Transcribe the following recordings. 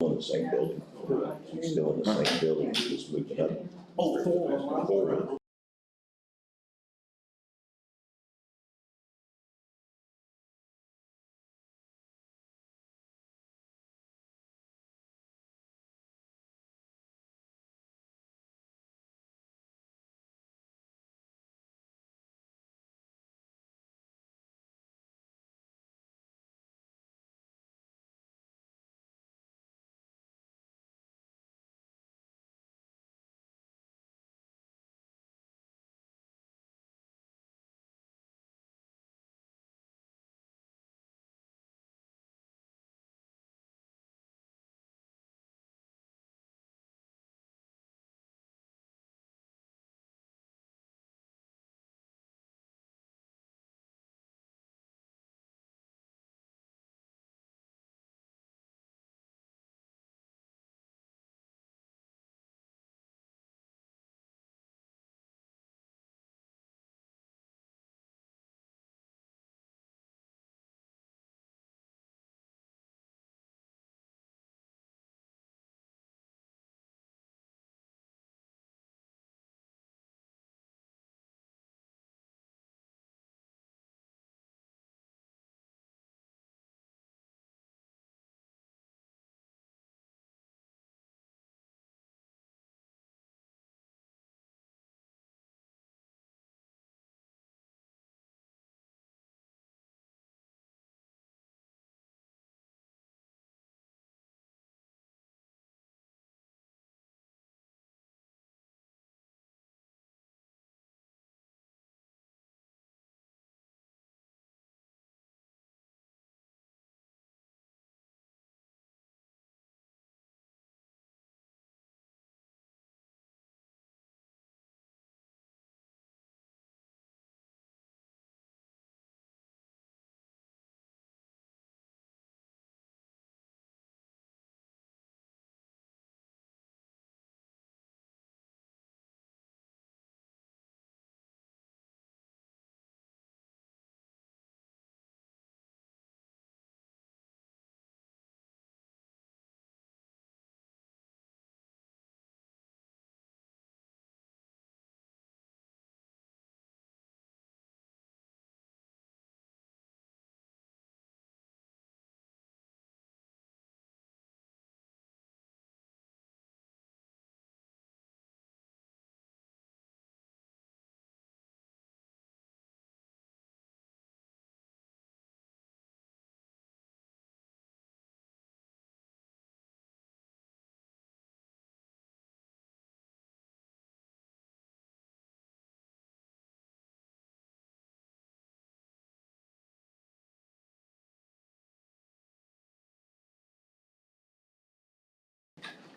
in the same building. He's still in the same building, he's just moving up. Oh, four.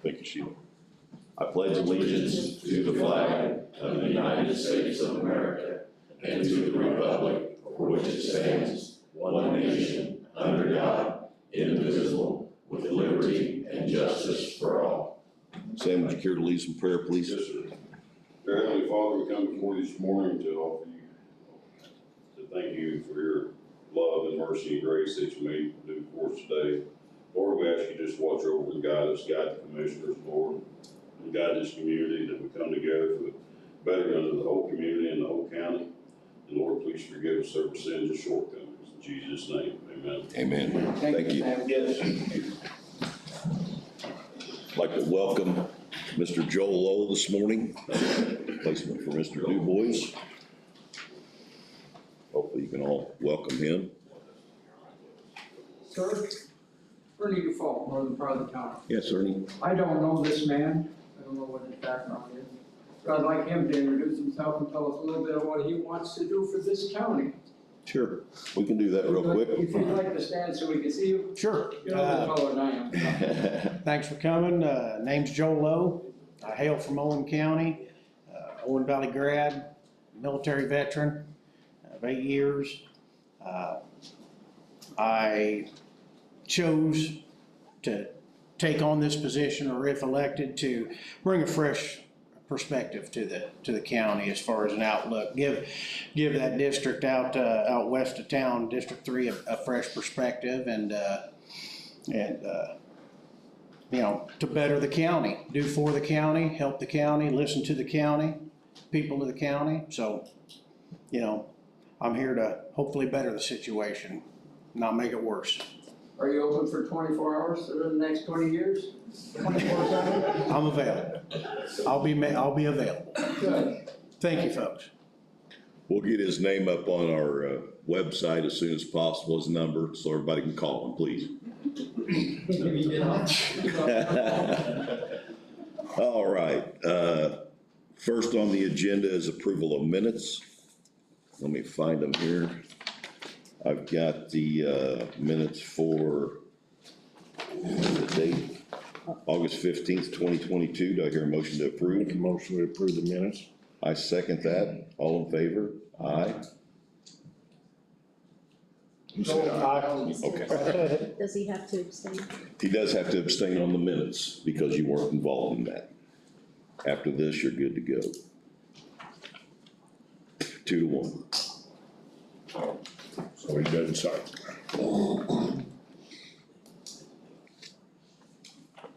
Thank you, Sheila. I pledge allegiance to the flag of the United States of America and to the republic for which it stands, one nation, under God, indivisible, with liberty and justice for all. Sam, would you care to lead some prayer, please? Yes, sir. Dear Heavenly Father, we come before you this morning to offer you, to thank you for your love and mercy and grace that you made do for us today. Lord, we ask you just watch over and guide us, guide the commissioners, Lord, and guide this community, that we come together for the betterment of the whole community and the whole county. And Lord, please forgive us our sins and shortcomings. In Jesus' name, amen. Amen. Thank you. Yes. I'd like to welcome Mr. Joel Lowe this morning, replacement for Mr. Du Bois. Hopefully you can all welcome him. Sir, Ernie Default, northern part of the county. Yes, Ernie. I don't know this man. I don't know what his background is. But I'd like him to introduce himself and tell us a little bit of what he wants to do for this county. Sure, we can do that real quick. If you'd like to stand so we can see you. Sure. You're a little taller than I am. Thanks for coming. Name's Joe Lowe. I hail from Owen County, Owen Valley grad, military veteran of 8 years. I chose to take on this position, or if elected, to bring a fresh perspective to the county as far as an outlook. Give that district out west of town, District 3, a fresh perspective, and you know, to better the county, do for the county, help the county, listen to the county, people of the county. So, you know, I'm here to hopefully better the situation, not make it worse. Are you open for 24 hours for the next 20 years? 24/7? I'm available. I'll be available. Good. Thank you, folks. We'll get his name up on our website as soon as possible, his number, so everybody can call him, please. All right, first on the agenda is approval of minutes. Let me find them here. I've got the minutes for the date, August 15th, 2022. Do I hear a motion to approve? Make a motion to approve the minutes. I second that. All in favor? Aye. You said aye. Okay. Does he have to abstain? He does have to abstain on the minutes because you weren't involved in that. After this, you're good to go. 2-1. So he doesn't sign.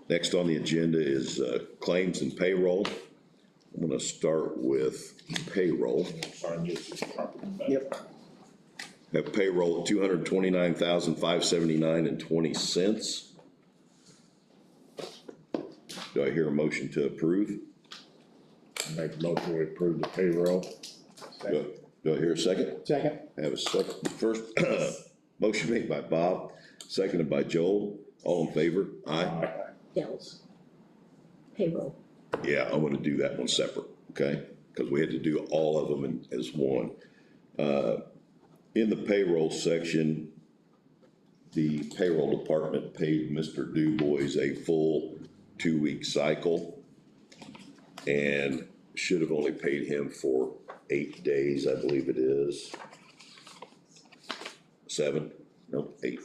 Next on the agenda is claims and payroll. I'm gonna start with payroll. Sign this as property. Yep. Have payroll at $229,579.20. Do I hear a motion to approve? Make a motion to approve the payroll. Do I hear a second? Second. I have a second. First, motion made by Bob, seconded by Joel. All in favor? Aye. Dells. Payroll. Yeah, I'm gonna do that one separate, okay? Because we had to do all of them as one. In the payroll section, the payroll department paid Mr. DuBois a full 2-week cycle and should have only paid him for 8 days, I believe it is. 7? No, 8.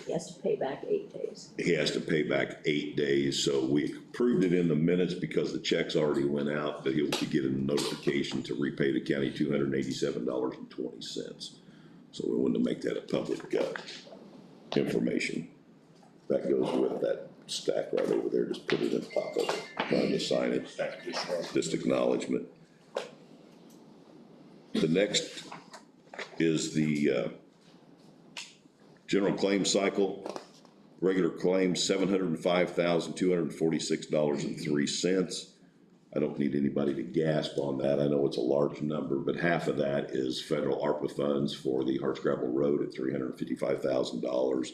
He has to pay back 8 days. He has to pay back 8 days, so we approved it in the minutes because the checks already went out, but he'll be getting a notification to repay the county $287.20. So we wanted to make that a public information. That goes with that stack right over there, just put it in top of it, trying to sign it, just acknowledgement. The next is the general claim cycle, regular claims, $705,246.03. I don't need anybody to gasp on that. I know it's a large number, but half of that is federal ARPA funds for the Hardscrabble Road at $355,000.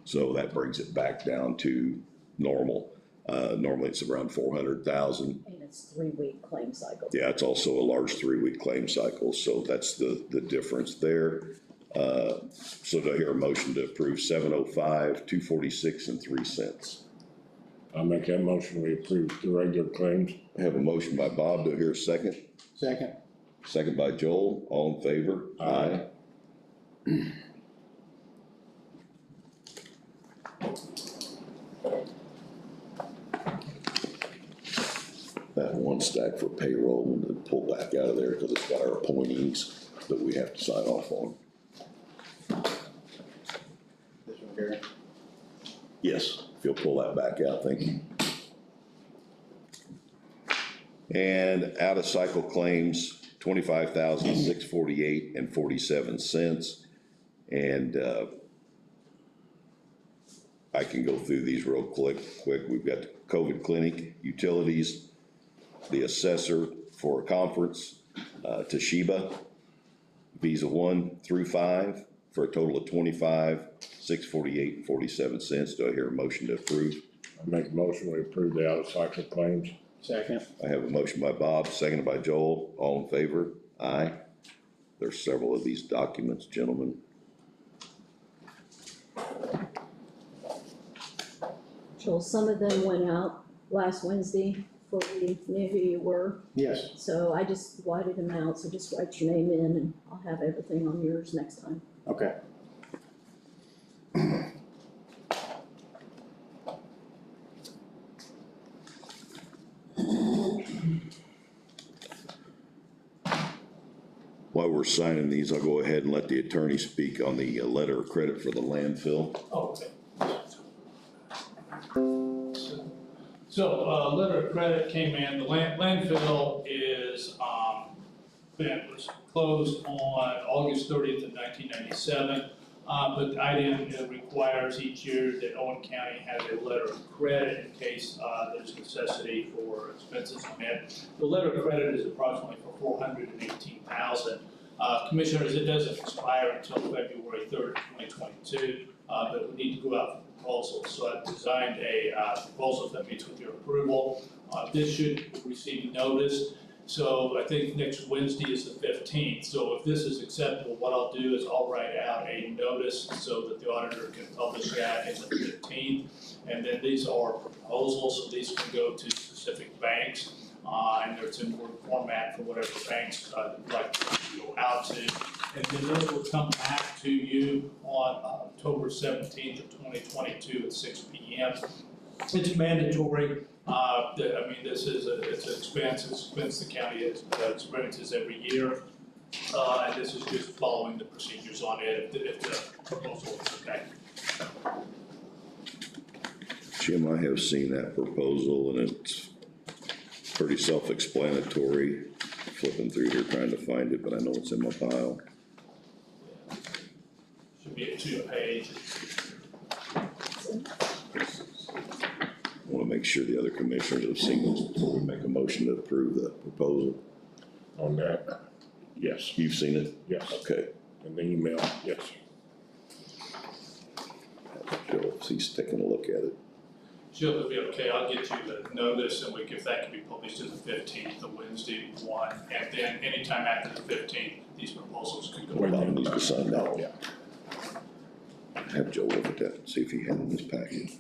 So that brings it back down to normal. Normally it's around 400,000. And it's 3-week claim cycle. Yeah, it's also a large 3-week claim cycle, so that's the difference there. So do I hear a motion to approve 705, 246 and 3 cents? I'll make that motion, we approve the regular claims. I have a motion by Bob. Do I hear a second? Second. Second by Joel. All in favor? Aye. That one stack for payroll, and then pull back out of there because it's got our appointees that we have to sign off on. This one here. Yes, if you'll pull that back out, thank you. And out of cycle claims, $25,648.47. And I can go through these real quick. We've got the COVID clinic, utilities, the assessor for a conference, Toshiba, Visa 1 through 5, for a total of $25,648.47. Do I hear a motion to approve? I make a motion, we approve the out-of-cycle claims. Second. I have a motion by Bob, seconded by Joel. All in favor? Aye. There's several of these documents, gentlemen. Joel, some of them went out last Wednesday before we knew who you were. Yes. So I just whited them out, so just write your name in and I'll have everything on yours next time. Okay. While we're signing these, I'll go ahead and let the attorney speak on the letter of credit for the landfill. Oh, okay. So, letter of credit came in, the landfill was closed on August 30th of 1997. But the IDM requires each year that Owen County has a letter of credit in case there's necessity for expenses met. The letter of credit is approximately for $418,000. Commissioners, it doesn't expire until February 3rd, 2022, but we need to go out for proposals. So I've designed a proposal that meets with your approval. This should receive notice. So I think next Wednesday is the 15th. So if this is acceptable, what I'll do is I'll write out a notice so that the auditor can publish that in the 15th. And then these are proposals, so these can go to specific banks. And it's in Word format for whatever banks like to go out to. And then those will come back to you on October 17th of 2022 at 6 p.m. It's mandatory. This is it's an expense the county experiences every year. And this is just following the procedures on it if the proposal is okay. Jim, I have seen that proposal and it's pretty self-explanatory. Flipping through here trying to find it, but I know it's in my file. Should be a 2-page. I want to make sure the other commissioners have seen this before we make a motion to approve the proposal. On that, yes, You've seen it? yes, Okay. in the email, yes. Joe, if he's taking a look at it. Jill, it'll be okay, I'll get you the notice and if that can be published to the 15th, the Wednesday one, and then anytime after the 15th, these proposals could go. What about needs to sign that? Yeah. Have Joe look at that and see if he had it in his packet.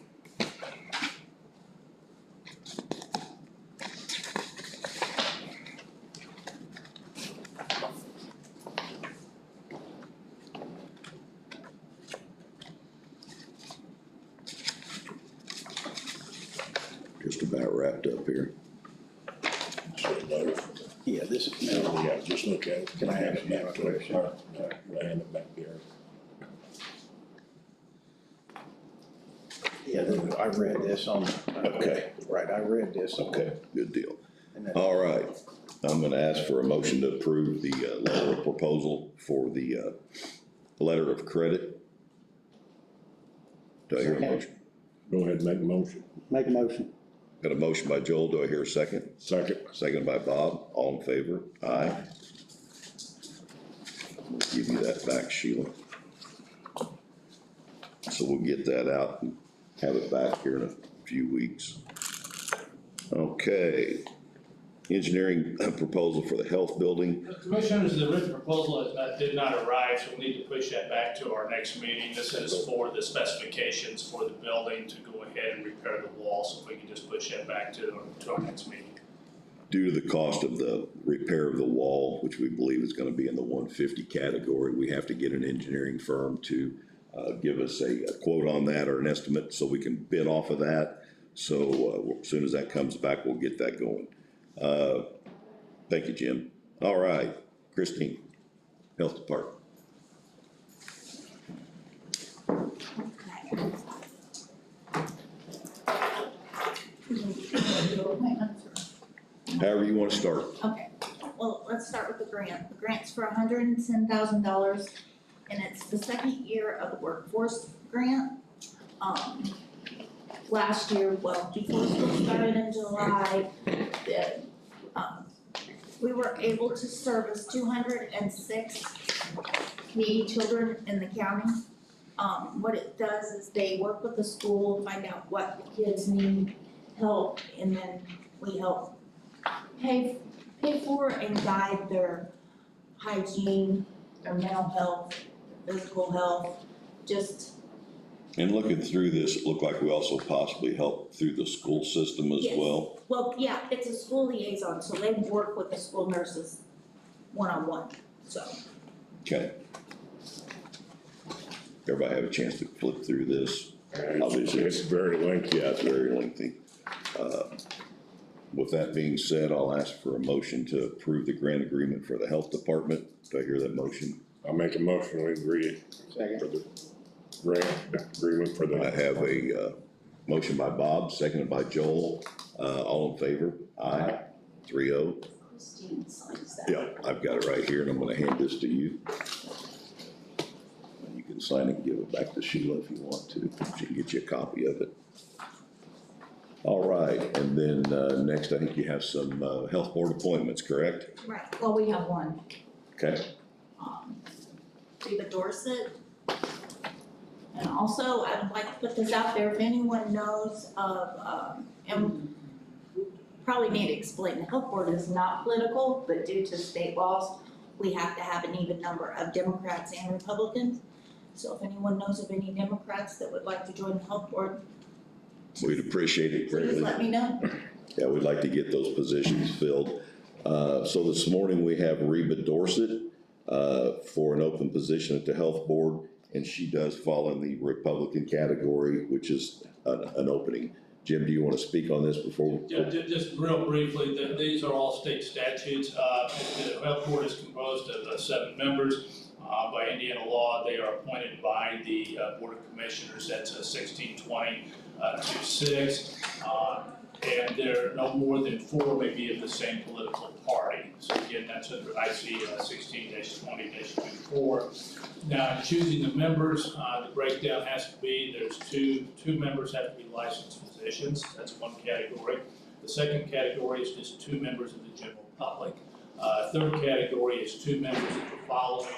Just about wrapped up here. Yeah, this, Yeah, just look at it. Can I hand it back to her? Can I hand it back here? yeah, I read this on, Okay. right, I read this. Okay, good deal. And then- All right, I'm gonna ask for a motion to approve the letter of proposal for the letter of credit. Do I hear a motion? Go ahead and make a motion. Make a motion. Got a motion by Joel, do I hear a second? Second. Second by Bob, all in favor? Aye. We'll give you that back, Sheila. So we'll get that out and have it back here in a few weeks. Okay, engineering proposal for the health building. Commissioners, the written proposal did not arrive, so we need to push that back to our next meeting. This is for the specifications for the building to go ahead and repair the wall, so if we can just push that back to our next meeting. Due to the cost of the repair of the wall, which we believe is gonna be in the 150 category, we have to get an engineering firm to give us a quote on that or an estimate so we can bid off of that. So as soon as that comes back, we'll get that going. Thank you, Jim. All right, Christine, Health Department. However you want to start. Okay, well, let's start with the grant. The grant's for $110,000, and it's the second year of the workforce grant. Last year, well, before school started in July, we were able to service 206 needy children in the county. What it does is they work with the school, find out what the kids need help, and then we help pay for and guide their hygiene, their mental health, physical health, just. And looking through this, it looked like we also possibly help through the school system as Yes. well. Well, yeah, it's a school liaison, so they work with the school nurses one-on-one, so. Okay. Everybody have a chance to flip through this? Obviously, It's very lengthy. Yeah, it's very lengthy. With that being said, I'll ask for a motion to approve the grant agreement for the health department. Do I hear that motion? I'll make a motion, we agree Second. for the grant agreement for the. I have a Motion by Bob, seconded by Joel. All in favor? Aye. 3-0. Christine signs that. Yeah, I've got it right here, and I'm gonna hand this to you. And you can sign it and give it back to Sheila if you want to. She can get you a copy of it. All right, and then, next, I think you have some, health board appointments, correct? Right, well, we have one, Okay, Reba Dorset. And also, I would like to put this out there, if anyone knows of, and probably need to explain, the health board is not political, but due to state laws, we have to have an even number of Democrats and Republicans. So if anyone knows of any Democrats that would like to join the health board, we'd appreciate it please greatly. let me know. Yeah, we'd like to get those positions filled. So this morning we have Reba Dorset, for an open position at the health board, and she does fall in the Republican category, which is an opening. Jim, do you want to speak on this before? Yeah, just real briefly, these are all state statutes. The health board is composed of 7 members. By Indiana law, they are appointed by the Board of Commissioners. That's 1620-6. And there are no more than 4 may be of the same political party. So again, that's under IC 16-20-24. Now, in choosing the members, the breakdown has to be, there's two members have to be licensed physicians. That's one category. The second category is just 2 members of the general public. Third category is 2 members of the following.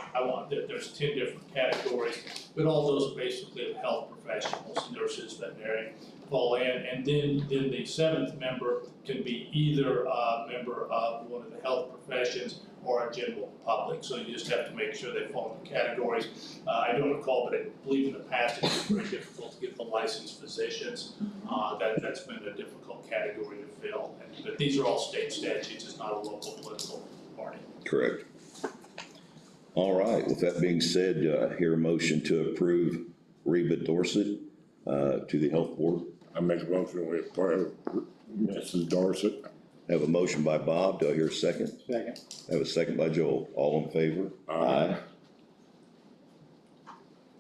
There's 10 different categories, but all those basically are health professionals, nurses, veterinarian, fall in. And then the 7th member can be either a member of one of the health professions or a general public. So you just have to make sure they fall in the categories. I don't recall, but I believe in the past it's been very difficult to get the licensed physicians. That's been a difficult category to fill. But these are all state statutes. It's not a local political party. Correct. All right, with that being said, hear a motion to approve Reba Dorset, to the health board. I make a motion we approve Mrs. Dorset. Have a motion by Bob, do I hear a second? Second. Have a second by Joel, all in favor? Aye.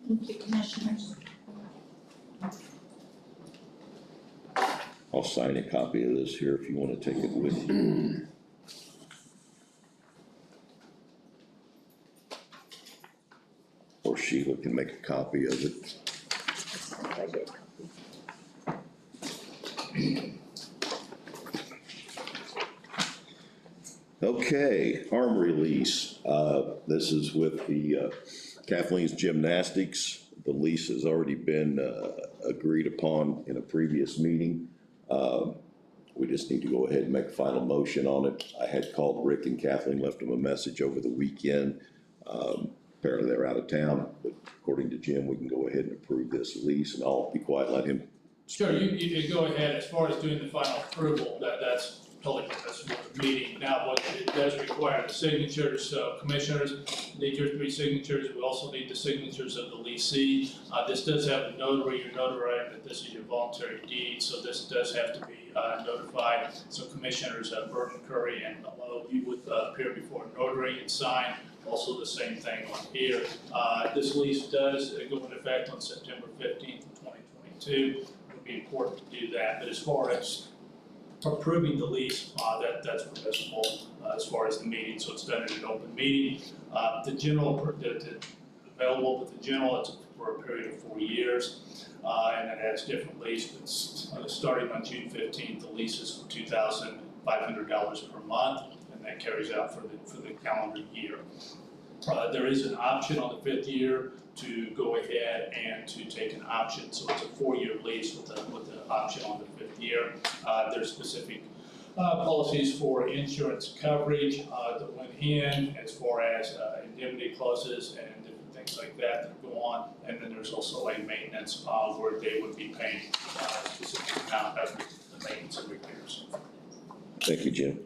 Thank you, Commissioners. I'll sign a copy of this here if you want to take it with you. Or Sheila can make a copy of it. Okay, armory lease. This is with the Kathleen's Gymnastics. The lease has already been agreed upon in a previous meeting. We just need to go ahead and make a final motion on it. I had called Rick and Kathleen, left them a message over the weekend. Apparently they're out of town, but according to Jim, we can go ahead and approve this lease, and I'll be quiet, and let him. Sure, you can go ahead. As far as doing the final approval, that's totally that's for the meeting. Now, what it does require the signatures, so commissioners need your 3 signatures. We also need the signatures of the leasee. This does have a notary. You're notarizing that this is your voluntary deed, so this does have to be notified. So commissioners Burton, Curry, and Malone, you would appear before a notary and sign. Also the same thing on here. This lease does go into effect on September 15th, 2022. It would be important to do that. But as far as approving the lease, that's permissible as far as the meeting, so it's done in an open meeting. The general, available with the general, it's for a period of 4 years, and it has different lease. It's starting on June 15th. The lease is for $2,500 per month, and that carries out for the calendar year. There is an option on the 5th year to go ahead and to take an option, so it's a 4-year lease with the option on the 5th year. There's specific policies for insurance coverage that went in as far as indemnity clauses and different things like that go on. And then there's also a maintenance where they would be paying a specific amount of the maintenance and repairs. Thank you, Jim.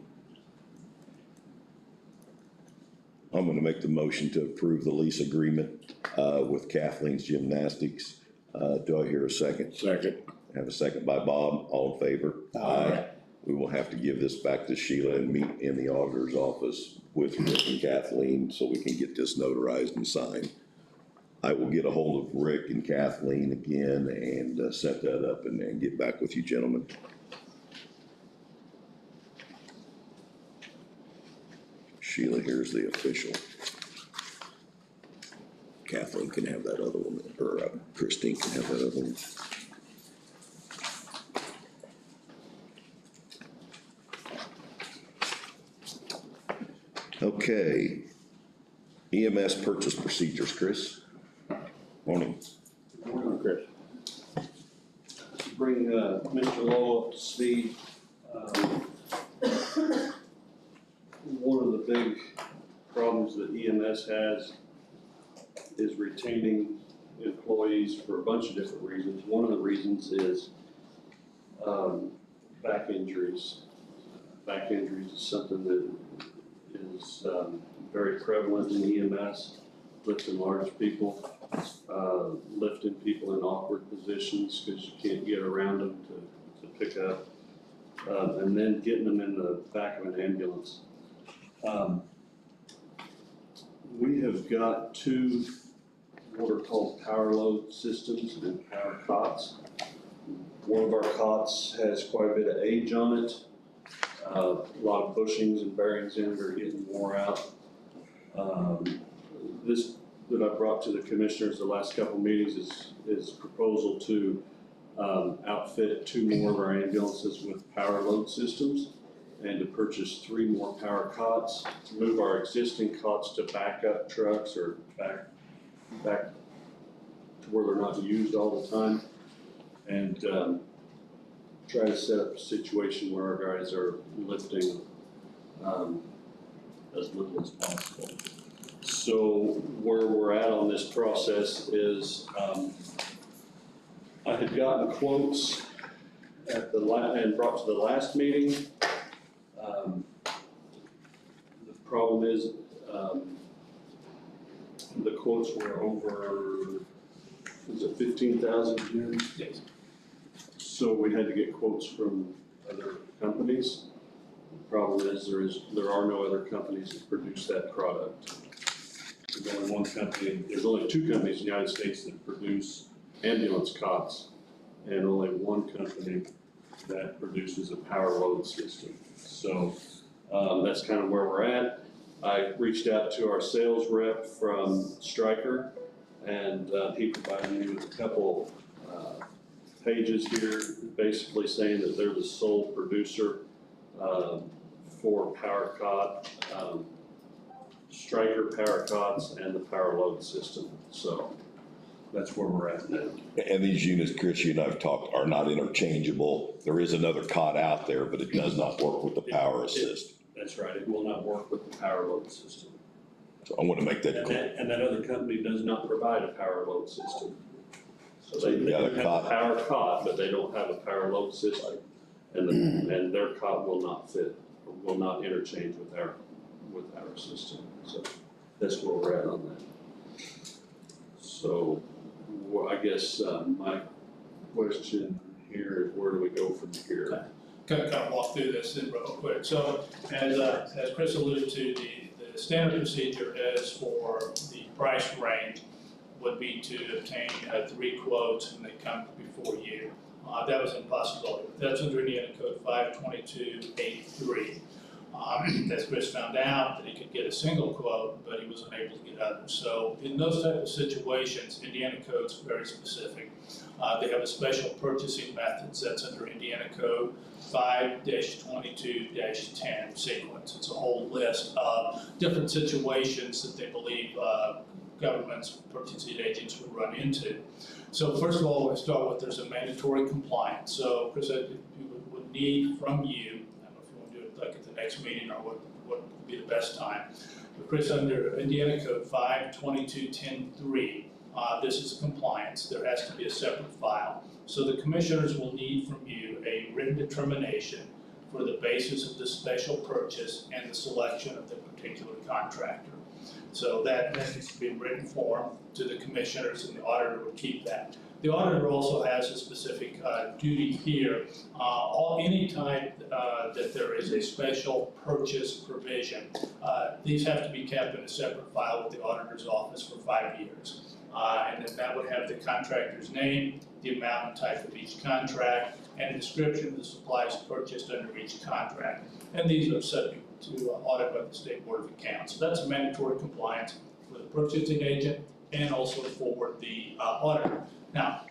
I'm going to make the motion to approve the lease agreement with Kathleen's Gymnastics. Do I hear a second? Second. Have a second by Bob. All in favor? Aye. We will have to give this back to Sheila and meet in the auditor's office with Rick and Kathleen so we can get this notarized and signed. I will get a hold of Rick and Kathleen again and set that up and get back with you gentlemen. Sheila, here's the official. Kathleen can have that other one, or Christine can have that other one. Okay. EMS purchase procedures, Chris. Morning. Good morning, Chris. To bring Mr. Lowe up to speed, one of the big problems that EMS has is retaining employees for a bunch of different reasons. One of the reasons is back injuries. Back injuries is something that is very prevalent in EMS, lifting large people, lifting people in awkward positions because you can't get around them to pick up, and then getting them in the back of an ambulance. We have got two what are called power load systems and power cots. One of our cots has quite a bit of age on it. A lot of bushings and bearings in it are getting wore out. This that I brought to the commissioners the last couple of meetings is proposal to outfit 2 more of our ambulances with power load systems and to purchase 3 more power cots, to move our existing cots to backup trucks or back to where they're not used all the time, and try to set up a situation where our guys are lifting as little as possible. So where we're at on this process is I had gotten quotes at and brought to the last meeting. The problem is the quotes were over, was it 15,000? Yes. So we had to get quotes from other companies. The problem is there are no other companies that produce that product. There's only one company, there's only 2 companies in the United States that produce ambulance cots, and only one company that produces a power load system. So that's kind of where we're at. I reached out to our sales rep from Stryker, and he provided me with a couple pages here, basically saying that they're the sole producer for power cot, Stryker power cots, and the power load system. So that's where we're at now. And these units, Chris, you and I've talked, are not interchangeable. There is another cot out there, but it does not work with the power assist. That's right, it will not work with the power load system. So I want to make that clear. And that other company does not provide a power load system. So they Yeah, the have a cot. power cot, but they don't have a power load system. And their cot will not fit, or will not interchange with our system. So that's where we're at on that. So I guess my question here is, where do we go from here? Okay. Kind of walk through this real quick. So as Chris alluded to, the standard procedure is for the price range would be to obtain 3 quotes and they come before you. That was an impossibility. That's under Indiana Code 52283. As Chris found out, that he could get a single quote, but he was unable to get others. So in those type of situations, Indiana Code's very specific. They have a special purchasing methods that's under Indiana Code 5-22-10 sequence. It's a whole list of different situations that they believe government's purchasing agents would run into. So first of all, we start with there's a mandatory compliance. So Chris, we would need from you, I don't know if you want to do it like at the next meeting or what would be the best time. But Chris, under Indiana Code 5-22-10-3, this is compliance. There has to be a separate file. So the commissioners will need from you a written determination for the basis of the special purchase and the selection of the particular contractor. So that needs to be in written form to the commissioners, and the auditor will keep that. The auditor also has a specific duty here. Anytime that there is a special purchase provision, these have to be kept in a separate file with the auditor's office for 5 years. And then that would have the contractor's name, the amount and type of each contract, and a description of the supplies purchased under each contract. And these are subject to audit by the State Board of Accounts. So that's a mandatory compliance for the purchasing agent and also for the auditor. Now,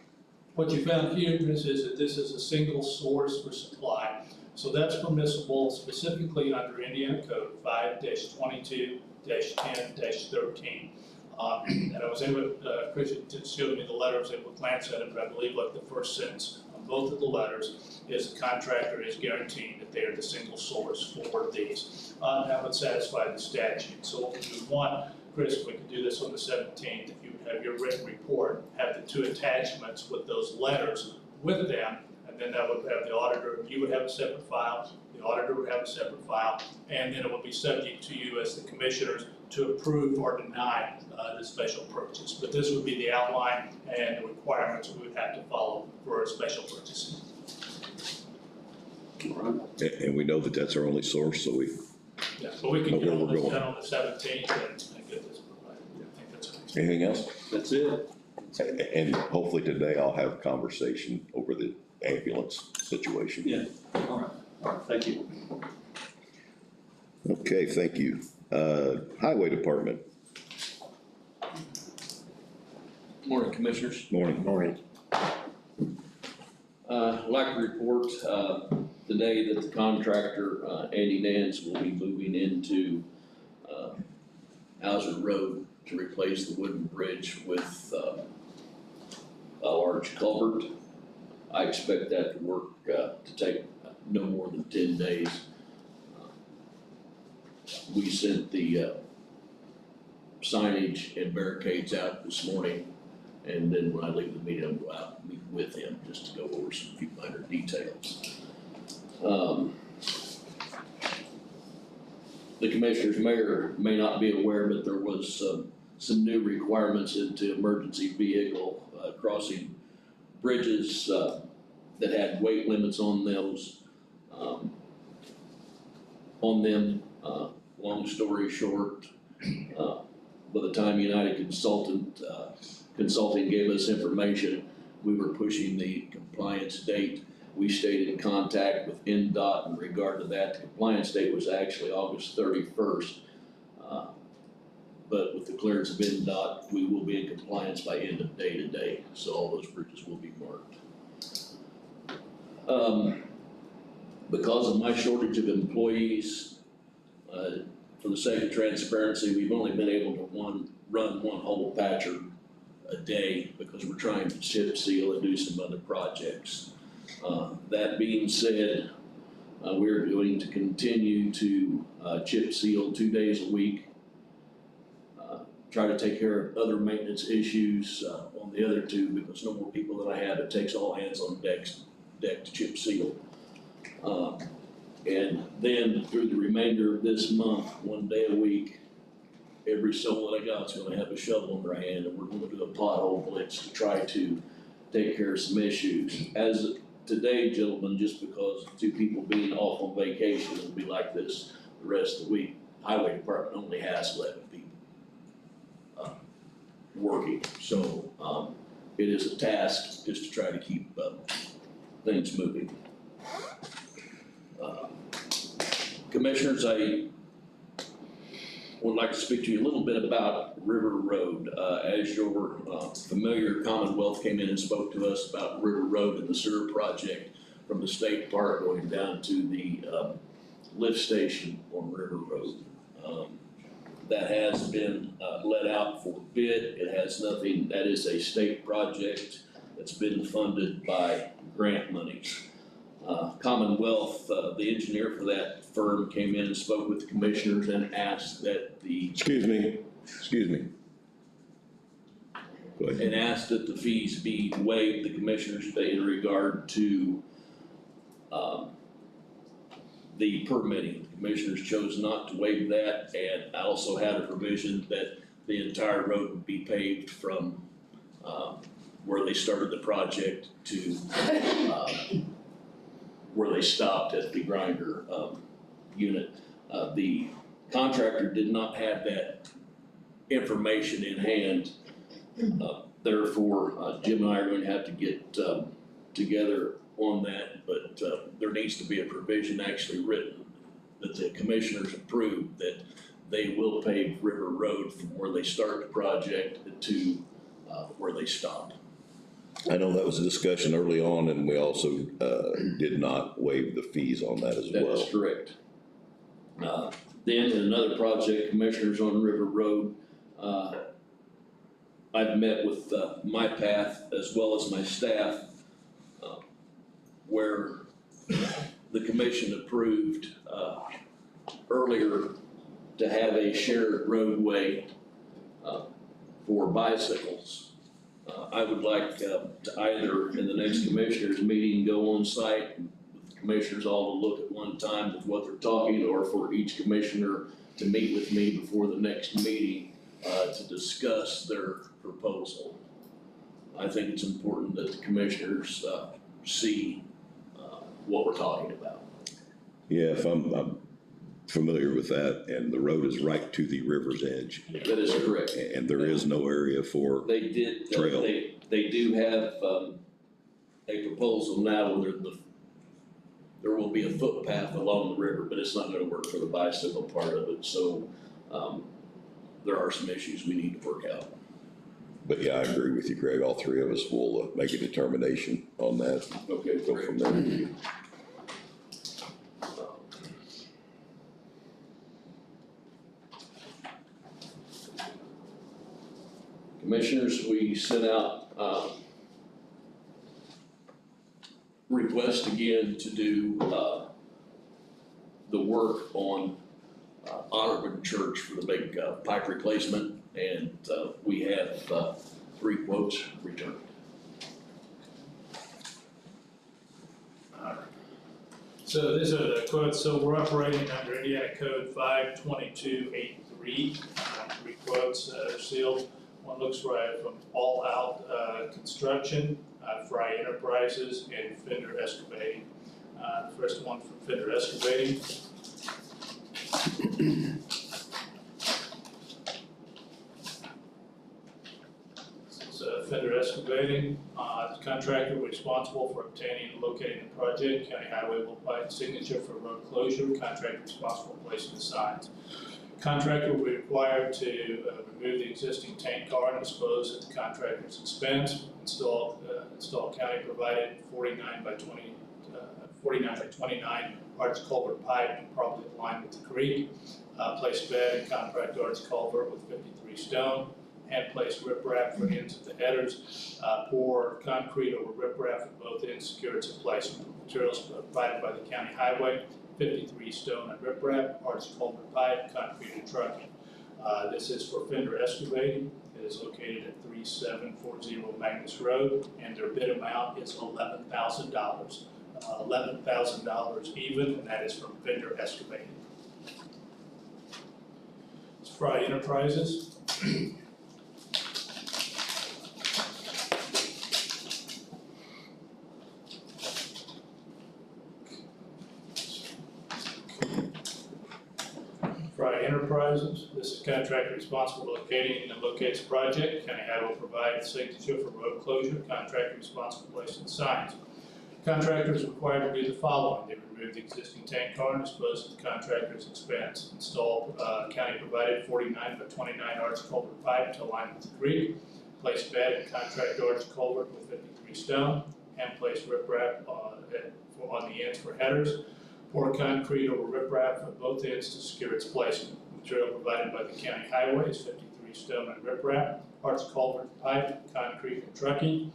what you found here is that this is a single source for supply. So that's permissible specifically under Indiana Code 5-22-10-13. And I was able, Christian just showed me the letter, I was able to glance at it, but I believe like the first sentence on both of the letters is the contractor is guaranteeing that they are the single source for these. That would satisfy the statute. So what we would want, Chris, we could do this on the 17th, if you would have your written report, have the 2 attachments with those letters with them, and then that would have the auditor, you would have a separate file, the auditor would have a separate file, and then it would be subject to you as the commissioners to approve or deny the special purchase. But this would be the outline and the requirements we would have to follow for a special purchase. All right. And we know that that's our only source, so we, Yeah, but we can But get where all we're this going. done on the 17th and get this provided. I think that's okay. anything else? That's it. And hopefully today I'll have a conversation over the ambulance situation. Yeah. All right, thank you. Okay, thank you. Highway Department, Morning, Commissioners. morning. Morning. I'd like to report today that the contractor, Andy Nance, will be moving into Hauser Road to replace the wooden bridge with a large culvert. I expect that to work to take no more than 10 days. We sent the signage and barricades out this morning, and then when I leave the meeting, I'll go out and meet with him just to go over some few minor details. The Commissioners may not be aware, but there was some new requirements into emergency vehicle crossing bridges that had weight limits on those. Long story short, by the time United Consulting gave us information, we were pushing the compliance date. We stayed in contact with NDOT in regard to that. The compliance date was actually August 31st. But with the clearance of NDOT, we will be in compliance by end of day today, so all those bridges will be marked. Because of my shortage of employees, for the sake of transparency, we've only been able to run one hole patcher a day because we're trying to chip seal and do some other projects. That being said, we're going to continue to chip seal 2 days a week. Try to take care of other maintenance issues on the other 2 because no more people than I have. It takes all hands on deck to chip seal. And then through the remainder of this month, 1 day a week, every soul that I got is gonna have a shovel in their hand, and we're gonna do a pothole blitz to try to take care of some issues. As of today, gentlemen, just because 2 people being off on vacation, it'll be like this the rest of the week. Highway Department only has 11 people working, so it is a task just to try to keep things moving. Commissioners, I would like to speak to you a little bit about River Road. As you're familiar, Commonwealth came in and spoke to us about River Road and the sewer project from the state park going down to the lift station on River Road. That has been let out for bid. It has nothing, that is a state project that's been funded by grant monies. Commonwealth, the engineer for that firm came in and spoke with the commissioners and asked that Excuse me. Go ahead. and asked that the fees be waived. The commissioners in regard to the permitting. The commissioners chose not to waive that, and I also had a provision that the entire road would be paved from where they started the project to, where they stopped at the grinder, unit. The contractor did not have that information in hand. Therefore, Jim and I are going to have to get, together on that, but, there needs to be a provision actually written that the commissioners approve that they will pave River Road from where they start the project to, where they stop. I know that was a discussion early on, and we also did not waive the fees on that as well. That is correct. Then in another project, commissioners on River Road, I've met with my path as well as my staff, where the commission approved earlier to have a shared roadway for bicycles. I would like to either in the next commissioners meeting go on site with the commissioners all to look at one time with what they're talking, or for each commissioner to meet with me before the next meeting to discuss their proposal. I think it's important that the commissioners see what we're talking about. Yeah, if I'm familiar with that, and the road is right to the river's edge. That is correct. And there is no area for, They did, Trail. they do have a proposal now where there will be a footpath along the river, but it's not gonna work for the bicycle part of it, so there are some issues we need to work out. but yeah, I agree with you, Greg. All three of us will make a determination on that. Okay, Go from there. Commissioners, we sent out request again to do the work on Otterman Church for the big pipe replacement, and we have 3 quotes returned. So these are the quotes, so we're operating under Indiana Code 52283, 3 quotes are sealed. One looks right from All Out Construction, Fry Enterprises, and Fender Excavating. The first one from Fender Excavating. This is Fender Excavating. The contractor responsible for obtaining and locating the project. County Highway will provide signature for road closure. Contractor responsible for placing the signs. Contractor will be required to remove the existing tank car and dispose at the contractor's expense. Install county provided 49 by 29 arch culvert pipe properly aligned with the creek. Place bed and contract arch culvert with 53 stone. Hand place riprap for ends of the headers. Pour concrete over riprap at both ends, secure its placement. Materials provided by the county highway. 53 stone and riprap, arch culvert pipe, concrete and trucking. This is for Fender Excavating. It is located at 3740 Magnus Road, and their bid amount is $11,000. $11,000 even, and that is from Fender Excavating. It's Fry Enterprises. Fry Enterprises, this is contractor responsible for locating and locates project. County Highway will provide signature for road closure. Contractor responsible for placing signs. Contractor is required to do the following. They remove the existing tank car and dispose at the contractor's expense. Install county provided 49 by 29 arch culvert pipe to align with the creek. Place bed and contract arch culvert with 53 stone. And place riprap on the ends for headers. Pour concrete over riprap at both ends to secure its placement. Material provided by the county highway is 53 stone and riprap, arch culvert pipe, concrete and trucking,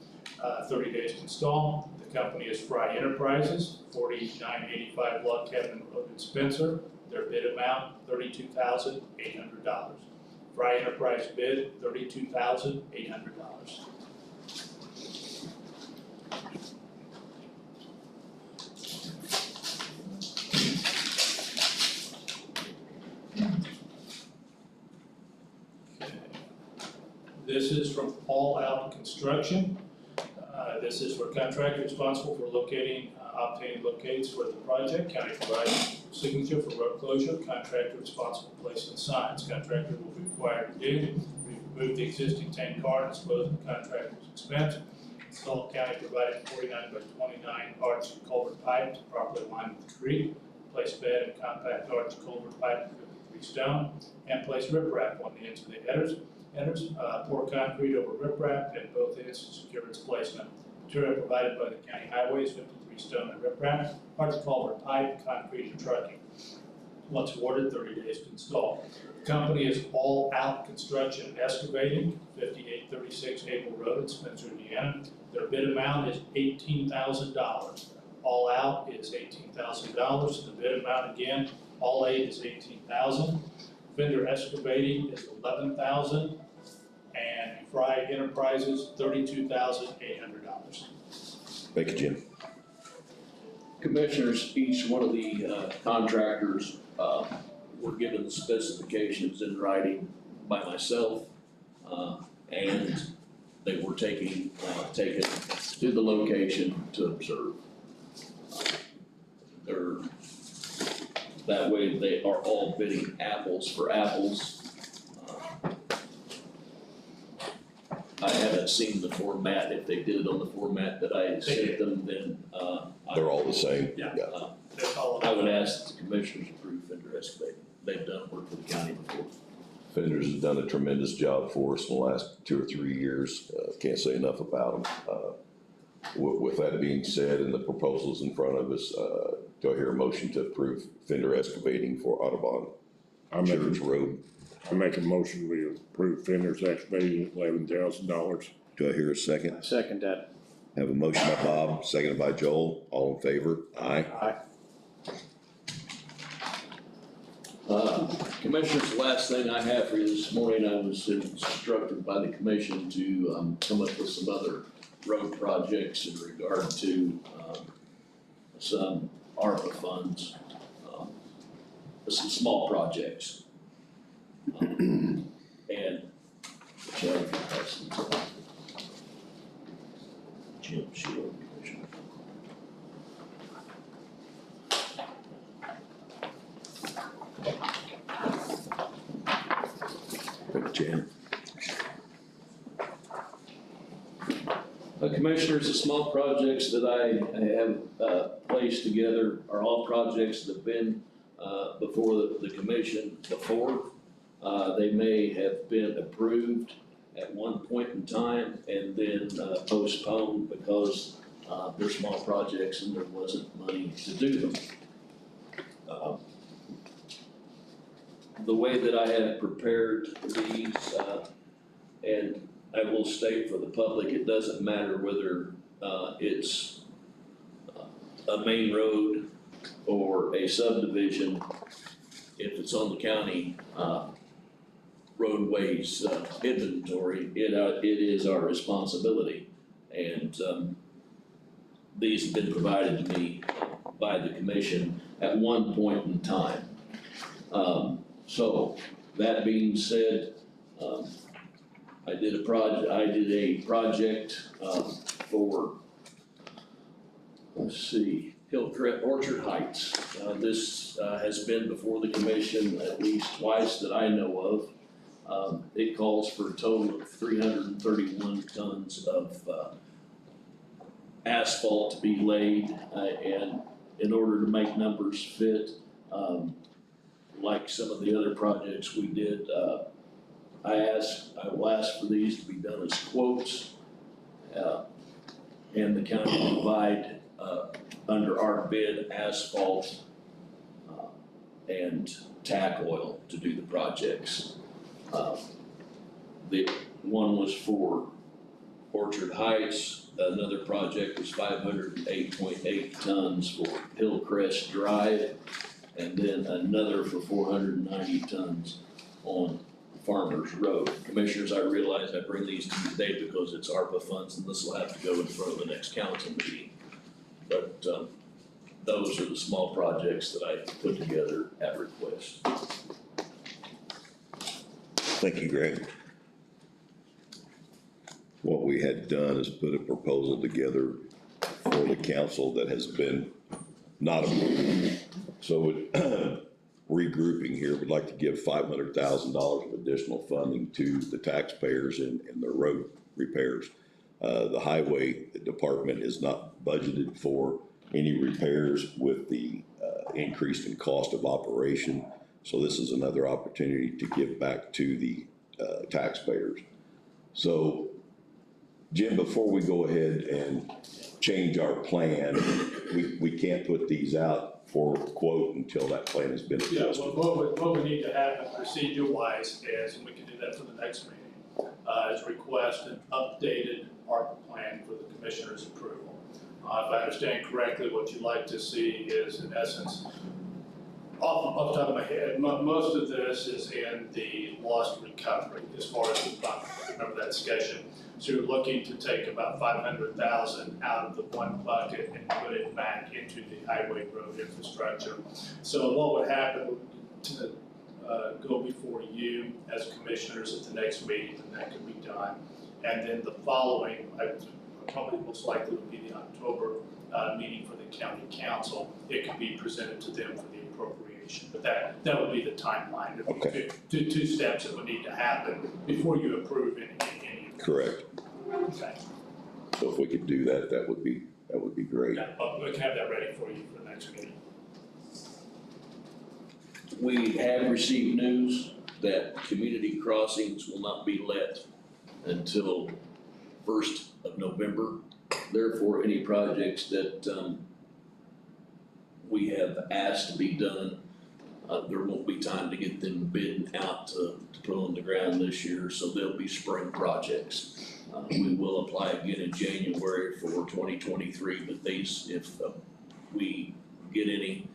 30 days to install. The company is Fry Enterprises, 4985 Log Cabin Road in Spencer. Their bid amount, $32,800. Fry Enterprise bid, $32,800. This is from All Out Construction. This is for contractor responsible for locating, obtaining locates for the project. County provides signature for road closure. Contractor responsible for placing signs. Contractor will be required to do, remove the existing tank car and dispose of the contractor's expense. Install county provided 49 by 29 arch culvert pipe to properly align with the creek. Place bed and compact arch culvert pipe to 53 stone, and place riprap on the ends of the headers. Pour concrete over riprap at both ends to secure its placement. Material provided by the county highways, 53 stone and riprap, arch culvert pipe, concrete and trucking. Once awarded, 30 days to install. The company is All Out Construction and Excavating, 5836 Able Road in Spencer, Indiana. Their bid amount is $18,000. All Out is $18,000. The bid amount again, All Eight is $18,000. Vendor Excavating is $11,000. And Fry Enterprises, $32,800. Thank you, Jim. Commissioners, each one of the contractors were given the specifications in writing by myself, and they were taken to the location to observe. That way they are all bidding apples for apples. I haven't seen the format. If they did it on the format that I sent them, then They're all the same. Yeah. I would ask that the commissioners approve Fender Excavating. They've done work for the county before. Fenders has done a tremendous job for us in the last 2 or 3 years. Can't say enough about them. With that being said, and the proposals in front of us, do I hear a motion to approve Fender Excavating for Audubon Church Road? I make a motion, we approve Fender's Excavating at $11,000. Do I hear a second? I second that. Have a motion by Bob, seconded by Joel. All in favor? Aye. Commissioners, the last thing I have for you this morning, I was instructed by the commission to come up with some other road projects in regard to some ARPA funds, some small projects. And Jim Shield, Commissioner. Jan. Commissioners, the small projects that I have placed together are all projects that have been before the commission before. They may have been approved at one point in time and then postponed because they're small projects and there wasn't money to do them. The way that I have prepared these, and I will state for the public, it doesn't matter whether it's a main road or a subdivision. If it's on the county roadways inventory, it is our responsibility. And these have been provided to me by the commission at one point in time. So that being said, I did a project for, let's see, Hillcrest Orchard Heights. This has been before the commission at least twice that I know of. It calls for a total of 331 tons of asphalt to be laid, and in order to make numbers fit, like some of the other projects we did, I will ask for these to be done as quotes, and the county will provide under our bid asphalt and tack oil to do the projects. The one was for Orchard Heights, another project was 508.8 tons for Hillcrest Drive, and then another for 490 tons on Farmers Road. Commissioners, I realize I bring these to you today because it's ARPA funds and this will have to go in front of the next council meeting. But those are the small projects that I put together at request. Thank you, Greg. what we had done is put a proposal together for the council that has been not approved. So regrouping here, we'd like to give $500,000 of additional funding to the taxpayers in their road repairs. The highway department is not budgeted for any repairs with the increase in cost of operation. So this is another opportunity to give back to the taxpayers. So Jim, before we go ahead and change our plan, we can't put these out for quote until that plan has been Yeah, adjusted. what we need to happen procedure-wise is, and we can do that for the next meeting, is request an updated ARPA plan for the commissioner's approval. If I understand correctly, what you'd like to see is, in essence, off the top of my head, most of this is in the lost recovery as far as the bucket. Remember that discussion? So you're looking to take about 500,000 out of the one bucket and put it back into the highway road infrastructure. So what would happen to go before you as commissioners at the next meeting, and that could be done. And then the following, probably most likely would be the October meeting for the county council. It could be presented to them for the appropriation. But that would be the timeline. There'd be Okay. two steps that would need to happen before you approve any. Correct. Okay. So if we could do that, that would be great. Yeah, but we can have that ready for you for the next meeting. We have received news that community crossings will not be let until 1st of November. Therefore, any projects that we have asked to be done, there won't be time to get them bid out to put on the ground this year, so they'll be spring projects. We will apply again in January for 2023, but these, if we get any,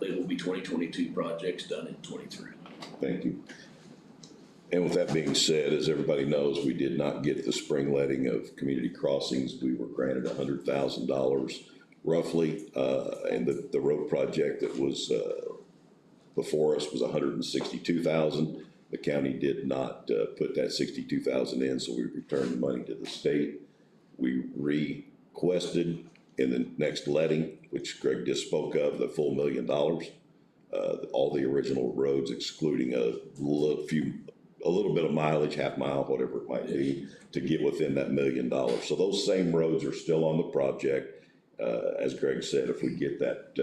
they will be 2022 projects done in '23. Thank you. And with that being said, as everybody knows, we did not get the spring letting of community crossings. We were granted $100,000 roughly, and the road project that was before us was $162,000. The county did not put that $62,000 in, so we returned the money to the state. We requested in the next letting, which Greg just spoke of, the full $1 million. All the original roads, excluding a little bit of mileage, half mile, whatever it might be, to get within that $1 million. So those same roads are still on the project. As Greg said, if we get that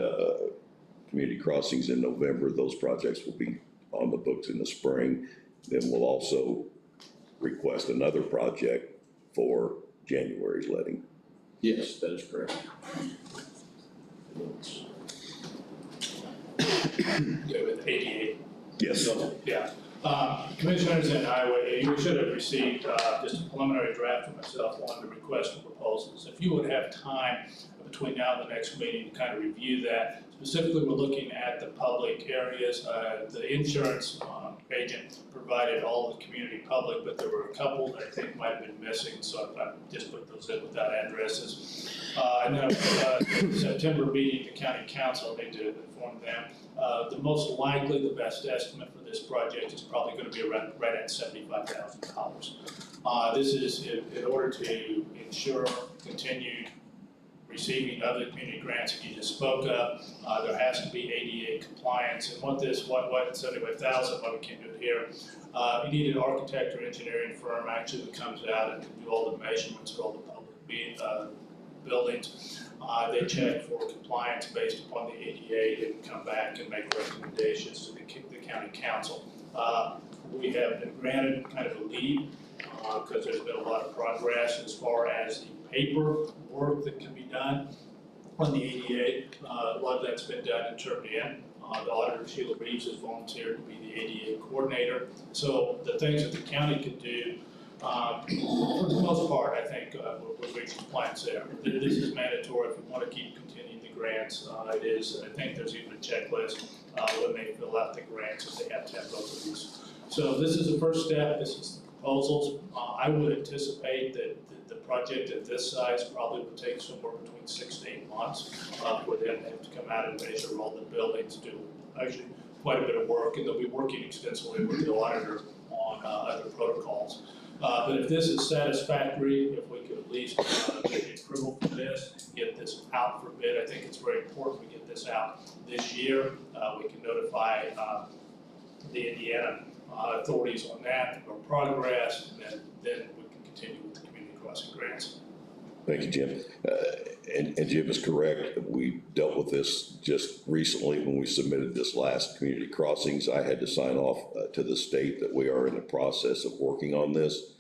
community crossings in November, those projects will be on the books in the spring. Then we'll also request another project for January's letting. Yes, that is correct. Good with 88. Yes. Yeah. Commissioners and highway, you should have received just a preliminary draft from myself on the request for proposals. If you would have time between now and the next meeting to kind of review that. Specifically, we're looking at the public areas. The insurance agent provided all the community public, but there were a couple that I think might have been missing, so I just put those in without addresses. And then the September meeting, the county council, I need to inform them. The most likely, the best estimate for this project is probably going to be right at $75,000. This is in order to ensure continued receiving other community grants that you just spoke of. There has to be ADA compliance, and what 75,000, why we can't do it here. You need an architect or engineering firm actually that comes out and do all the measurements for all the public buildings. They check for compliance based upon the ADA and come back and make recommendations to the county council. We have been granted kind of a lead because there's been a lot of progress as far as the paper work that can be done on the ADA. A lot of that's been done and turned in. The auditor, Sheila Reeves, has volunteered to be the ADA coordinator. So the things that the county can do, for the most part, I think we're reaching compliance there. This is mandatory if we want to keep continuing the grants. It is. I think there's even a checklist when they fill out the grants if they have to have both of these. So this is the first step. This is the proposals. I would anticipate that the project at this size probably would take somewhere between 6 to 8 months for them to have to come out and measure all the buildings, do actually quite a bit of work, and they'll be working extensively with the auditor on other protocols. But if this is satisfactory, if we could at least get approval for this, get this out for bid, I think it's very important we get this out this year. We can notify the Indiana authorities on that, or progress, and then we can continue with the community crossing grants. Thank you, Jim. And Jim is correct. We dealt with this just recently when we submitted this last community crossings. I had to sign off to the state that we are in the process of working on this.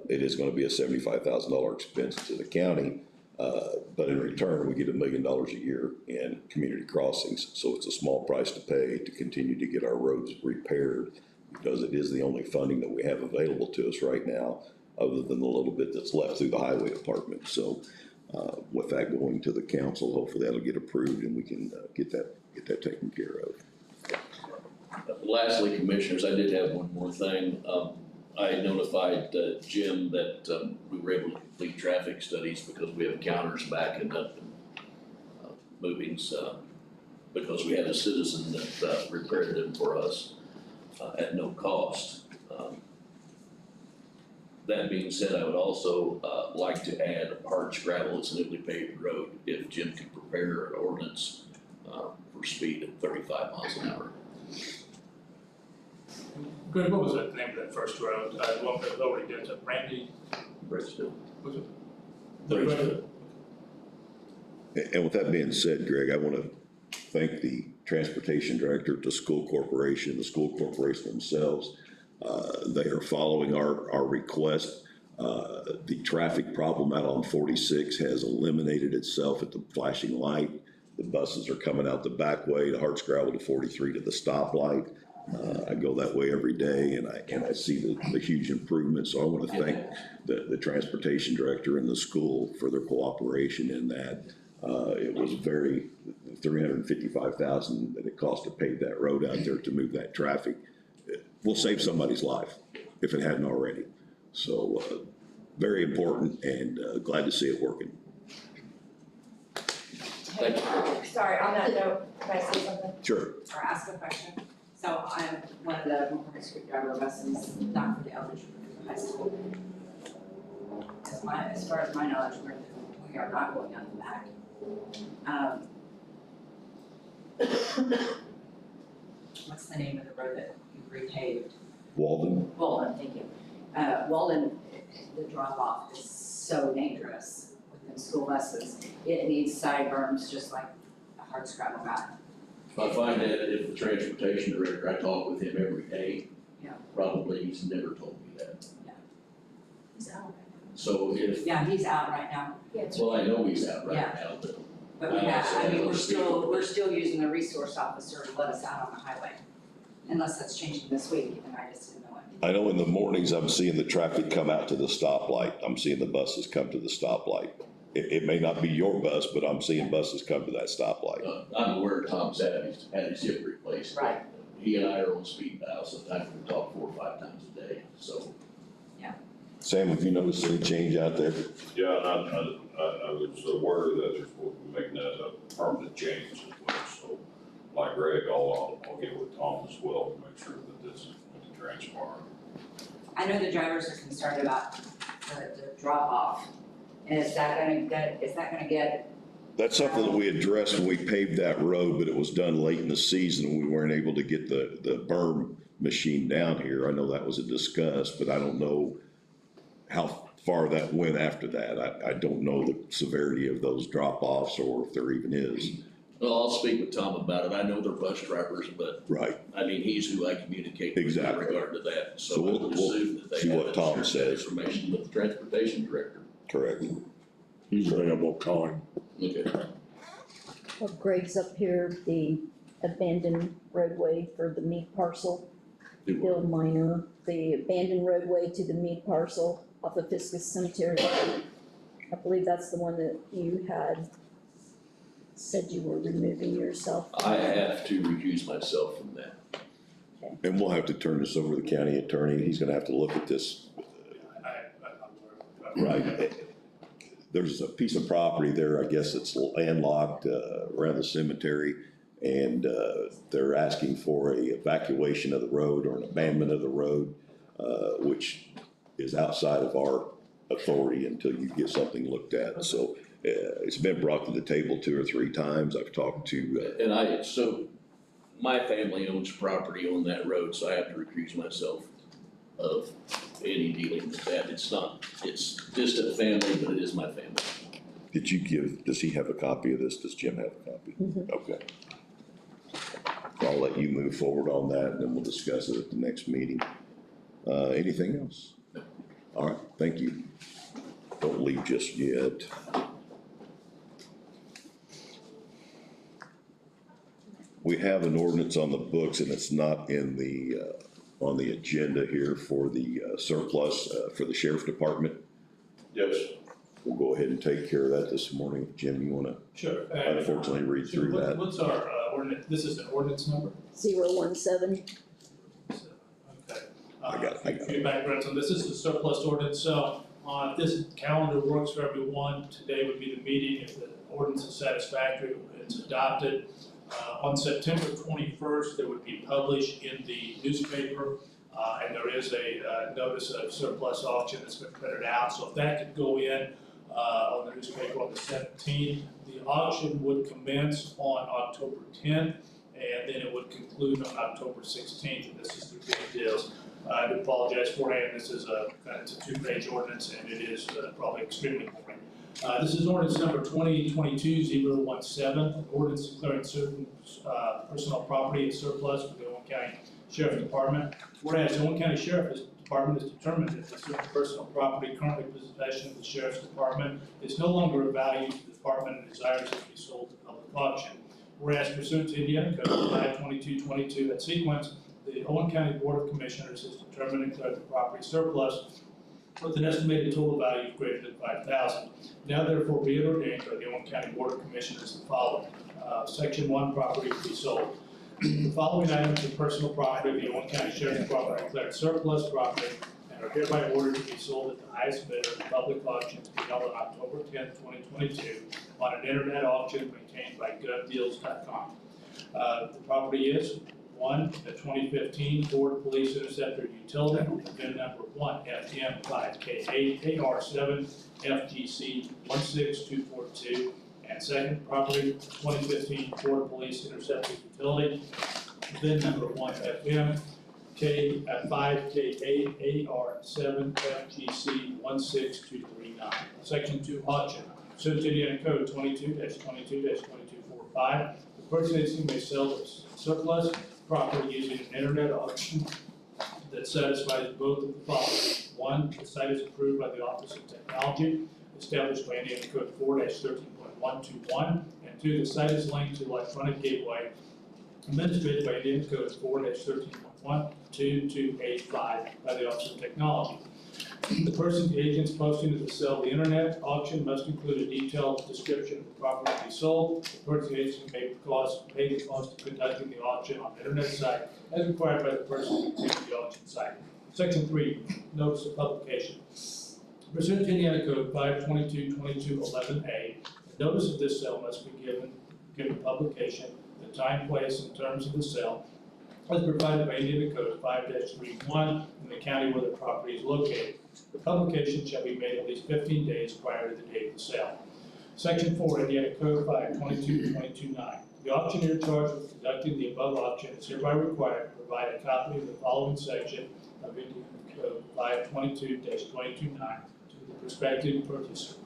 It is going to be a $75,000 expense to the county, but in return, we get $1 million a year in community crossings. So it's a small price to pay to continue to get our roads repaired, because it is the only funding that we have available to us right now, other than the little bit that's left through the highway department. So with that going to the council, hopefully that'll get approved and we can get that taken care of. Lastly, commissioners, I did have one more thing. I notified Jim that we were able to complete traffic studies because we have counters backing up and movings because we had a citizen that repaired them for us at no cost. That being said, I would also like to add hard gravel. It's a newly paved road. If Jim can prepare an ordinance for speed at 35 miles an hour. Good, what was the name of that first road? The one that was already done, Brandy? Bridgeville. Was it? Bridgeville. And with that being said, Greg, I want to thank the transportation director at the school corporation themselves. They are following our request. The traffic problem out on 46 has eliminated itself at the flashing light. The buses are coming out the back way, the Hartsgravel to 43 to the stoplight. I go that way every day and I see the huge improvements. So I want to thank the transportation director and the school for their cooperation in that. It was very $355,000 that it cost to pave that road out there to move that traffic. It will save somebody's life if it hadn't already. So very important and glad to see it working. Thank you. Sorry, on that note, can I say something Sure. or ask a question? So I'm one of the high school driver buses, not for the elementary, but for the high school. As far as my knowledge, we are not going on the back. What's the name of the road that you repaved? Walden? Walden, thank you. Walden, the drop off is so dangerous within school buses. It needs side berms just like a hard scrabble got. I find that if the transportation director, I talk with him every day. Yeah. Probably he's never told me that. He's out right So if, now. Yeah, he's out right now. well, I know he's out right Yeah. now, but But we have, I mean, we're still using the resource officer to let us out on the highway. Unless that's changing this week, and I just didn't know it. I know in the mornings I'm seeing the traffic come out to the stoplight. I'm seeing the buses come to the stoplight. It may not be your bus, but I'm seeing buses come to that stoplight. I'm aware Tom's had his hip replaced. Right. He and I are on speed dial, sometimes we talk 4 or 5 times a day, so. Sam, have you noticed any change out there? Yeah, and I was aware that they're supposed to be making that a permanent change as well, so like Greg, I'll get with Tom as well to make sure that this is going to transpire. I know the drivers are concerned about the drop off. And is that gonna get, That's something that we addressed when we paved that road, but it was done late in the season. We weren't able to get the berm machine down here. I know that was discussed, but I don't know how far that went after that. I don't know the severity of those drop-offs or if there even is. Well, I'll speak with Tom about it. I know they're bus drivers, but Right. I mean, he's who I communicate with in Exactly. regard to that. So So I we'll would assume that they see what have Tom that says. information with the transportation director. Correct. Usually I will call him. Okay. Well, Greg's up here, the abandoned roadway for the meat parcel, Bill Minor, the abandoned roadway to the meat parcel off of Fiscus Cemetery. I believe that's the one that you had said you were removing yourself. I have to recuse myself from that. And we'll have to turn this over to the county attorney. He's gonna have to look at this. I'm Right. There's a piece of property there, I guess it's landlocked, around the cemetery. And, they're asking for a evacuation of the road or an abandonment of the road, which is outside of our authority until you get something looked at. So it's been brought to the table 2 or 3 times. I've talked to, And so my family owns property on that road, so I have to recuse myself of any dealing with that. It's distant family, but it is my family. does he have a copy of this? Does Jim have a copy? Mhm. Okay. I'll let you move forward on that, and then we'll discuss it at the next meeting. Anything else? All right, thank you. Don't leave just yet. We have an ordinance on the books, and it's not in the, on the agenda here for the surplus for the sheriff's department. Yes. We'll go ahead and take care of that this morning. Jim, you wanna Sure. unfortunately read through that? What's our ordinance, this is an ordinance number? 017. Okay. I got it. A few backgrounds on this. This is the surplus ordinance, so if this calendar works for everyone, today would be the meeting. If the ordinance is satisfactory, it's adopted. On September 21st, it would be published in the newspaper, and there is a notice of surplus auction that's been printed out. So if that could go in on the newspaper on the 17th, the auction would commence on October 10th, and then it would conclude on October 16th, and this is the big deals. I do apologize beforehand, this is it's a 2-page ordinance, and it is probably extremely boring. This is ordinance number 2022-017, ordinance declaring certain personal property as surplus for the Owen County Sheriff's Department. Whereas the Owen County Sheriff's Department has determined that the certain personal property currently in possession of the Sheriff's Department is no longer of value to the department and desires it to be sold at public auction. Whereas pursuant to Indiana Code 52222 at sequence, the Owen County Board of Commissioners has determined and declared the property surplus with an estimated total value greater than $5,000. Now therefore be it ordained by the Owen County Board of Commissioners the following. Section 1, property to be sold. The following items of personal property of the Owen County Sheriff's Department are declared surplus property and are hereby ordered to be sold at the highest bidder in public auction to be held on October 10th, 2022 on an internet auction maintained by govdeals.com. The property is 1, the 2015 Ford Police Interceptor Utility, VIN number 1FM5K8 AR7 FGC 16242. And second property, 2015 Ford Police Interceptor Utility, VIN number 1FM5K8 AR7 FGC 16239. Section 2, auction. Pursuant to Indiana Code 22-22-2245, the purchasing agency may sell the surplus property using an internet auction that satisfies both of the following. 1, the site is approved by the Office of Technology, established by Indiana Code 4-13.121, and 2, the site is linked to electronic gateway administered by Indiana Code 4-13.12285 by the Office of Technology. The person, agents posting to sell the internet auction must include a detailed description of the property to be sold. The person agent may pay the cost of conducting the auction on the internet site as required by the person who completed the auction site. Section 3, notice of publication. Pursuant to Indiana Code 522-2211A, the notice of this sale must be given publication, the time, place, and terms of the sale as provided by Indiana Code 5-31 in the county where the property is located. The publication shall be made at least 15 days prior to the date of the sale. Section 4, Indiana Code 522-229. The auctioneer charged with conducting the above auction is hereby required to provide a copy of the following section of Indiana Code 522-229 to the prospective purchaser.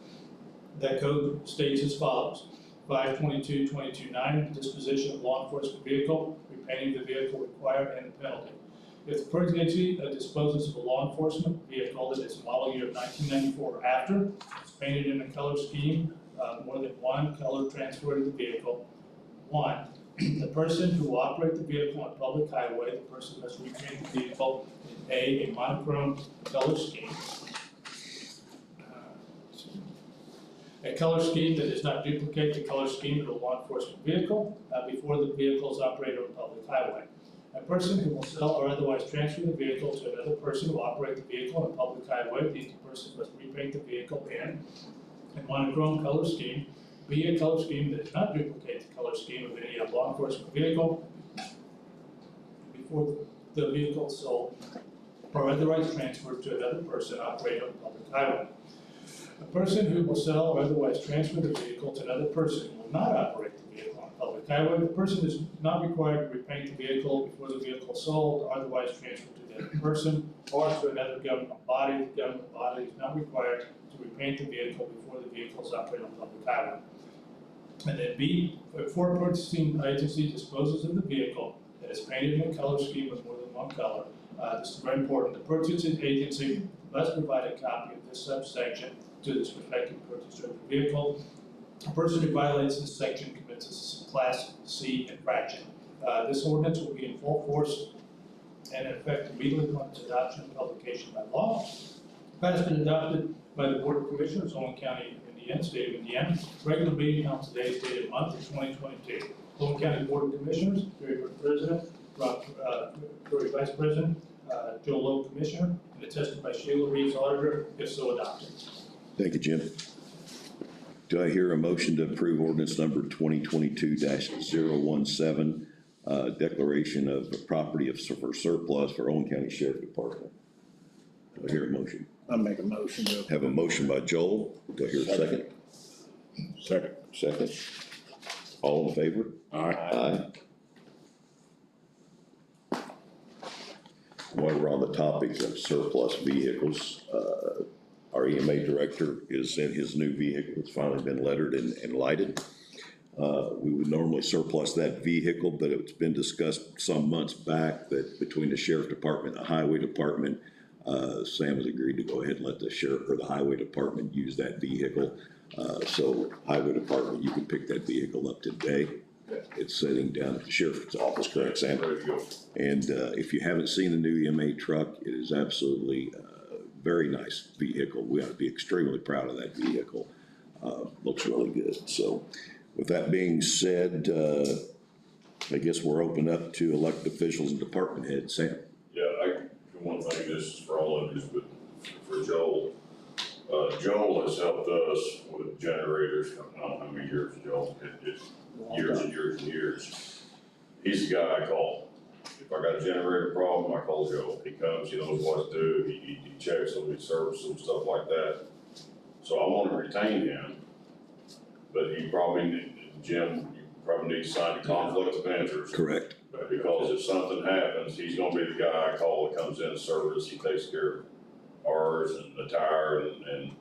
That code states as follows. 522-229, disposition of law enforcement vehicle, repainting the vehicle required, and the penalty. If the purchasing agency disposes of a law enforcement vehicle that is model year 1994 or after, it's painted in a color scheme, more than one color transfer to the vehicle. 1, the person who will operate the vehicle on a public highway, the person must repaint the vehicle in a monochrome color scheme. A color scheme that does not duplicate the color scheme of a law enforcement vehicle before the vehicle is operated on a public highway. A person who will sell or otherwise transfer the vehicle to another person who will operate the vehicle on a public highway, these two persons must repaint the vehicle in a monochrome color scheme, be a color scheme that does not duplicate the color scheme of any law enforcement vehicle before the vehicle is sold or otherwise transferred to another person operating on a public highway. A person who will sell or otherwise transfer the vehicle to another person who will not operate the vehicle on a public highway. The person is not required to repaint the vehicle before the vehicle is sold or otherwise transferred to the other person or to another government body. The government body is not required to repaint the vehicle before the vehicle is operating on a public highway. And then B, before a purchasing agency disposes of the vehicle that is painted in a color scheme with more than one color, this is very important. The purchasing agency must provide a copy of this subsection to the respective purchaser of the vehicle. A person who violates this section commits a Class C infraction. This ordinance will be in full force and in effect immediately upon its adoption and publication by law. Passed and adopted by the Board of Commissioners, Owen County, Indiana, State of Indiana. Regular meeting on today's date of month of 2022. Owen County Board of Commissioners, Gary Burke, President, Rob, Corey, Vice President, Joe Lowe, Commissioner, and attested by Sheila Reeves, Auditor, if so adopted. Thank you, Jim. Do I hear a motion to approve ordinance number 2022-017, declaration of property for surplus for Owen County Sheriff Department? Do I hear a motion? I'll make a motion to. Have a motion by Joel. Do I hear a second? Second. Second. All in favor? Aye. While we're on the topic of surplus vehicles, our EMA director is in his new vehicle. It's finally been lettered and lighted. We would normally surplus that vehicle, but it's been discussed some months back that between the sheriff department and the highway department, Sam has agreed to go ahead and let the sheriff or the highway department use that vehicle. So highway department, you can pick that vehicle up today. It's sitting down at the sheriff's office, correct, Sam? Ready to go. And if you haven't seen the new EMA truck, it is absolutely a very nice vehicle. We ought to be extremely proud of that vehicle. Looks really good. So with that being said, I guess we're open up to elected officials and department heads. Sam? Yeah, one thing, this is for all of you, but for Joel. Joel has helped us with generators, I don't know how many years, Joel, it's years and years and years. He's the guy I call. If I got a generator problem, I call Joel. He comes, he knows what to do, he checks them, he services them, stuff like that. So I want to retain him, but he probably, Jim, you probably need to sign a conflict of interest. Correct. Because if something happens, he's gonna be the guy I call that comes in and service, he takes care of ours and the tire and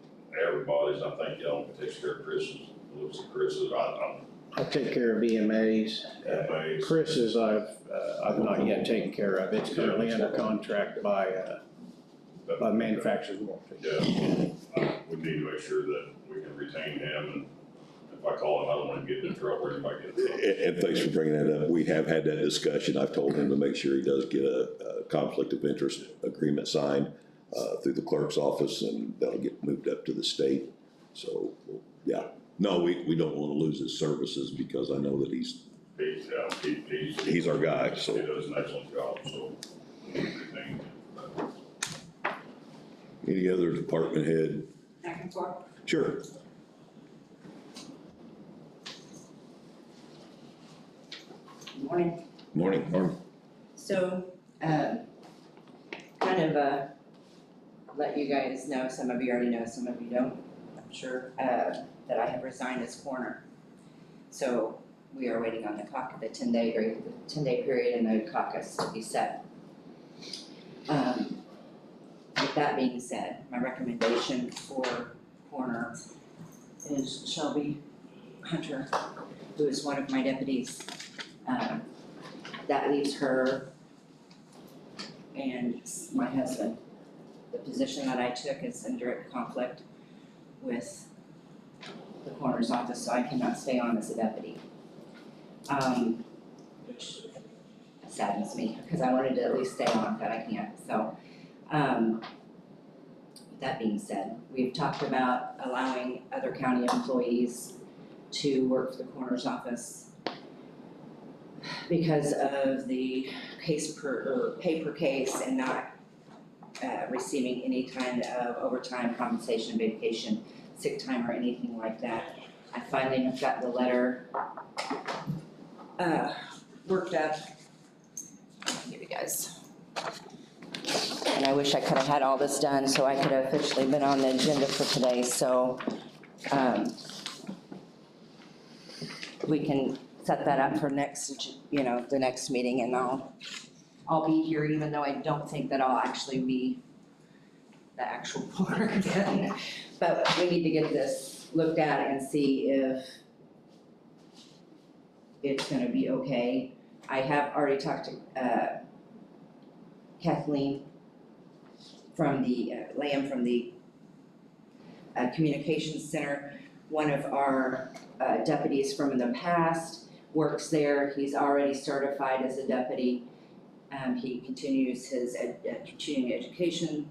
everybody's. I think, you know, takes care of Chris's, looks at Chris's, I take care of EMAs. EMAs. Chris's I've not yet taken care of. It's currently under contract by manufacturer's warranty. Yeah, we need to make sure that we can retain him, and if I call him, I don't want him getting in trouble, or anybody get in trouble. And thanks for bringing that up. We have had that discussion. I've told him to make sure he does get a conflict of interest agreement signed through the clerk's office, and that'll get moved up to the state. So, yeah. No, we don't want to lose his services because I know that he's our guy, so. He does an excellent job, so we need to retain him. Any other department head? Back and forth. Sure. Morning. Morning. So, kind of, let you guys know, some of you already know, some of you don't, I'm sure, that I have resigned as coroner. So we are waiting on the 10-day period and the caucus to be set. With that being said, my recommendation for coroner is Shelby Hunter, who is one of my deputies. That leaves her and my husband. The position that I took is in direct conflict with the coroner's office, so I cannot stay on as a deputy. Which saddens me, because I wanted to at least stay on, but I can't, so. That being said, we've talked about allowing other county employees to work for the coroner's office because of the pay per case and not receiving any kind of overtime, compensation, vacation, sick time, or anything like that. I finally have got the letter worked up. I'll give you guys. and I wish I could have had all this done so I could have officially been on the agenda for today, so we can set that up for next, the next meeting, and I'll be here even though I don't think that I'll actually be the actual board again. But we need to get this looked at and see if it's gonna be okay. I have already talked to Kathleen from the, Lamb from the Communications Center. One of our deputies from the past works there. He's already certified as a deputy. He continues his continuing education,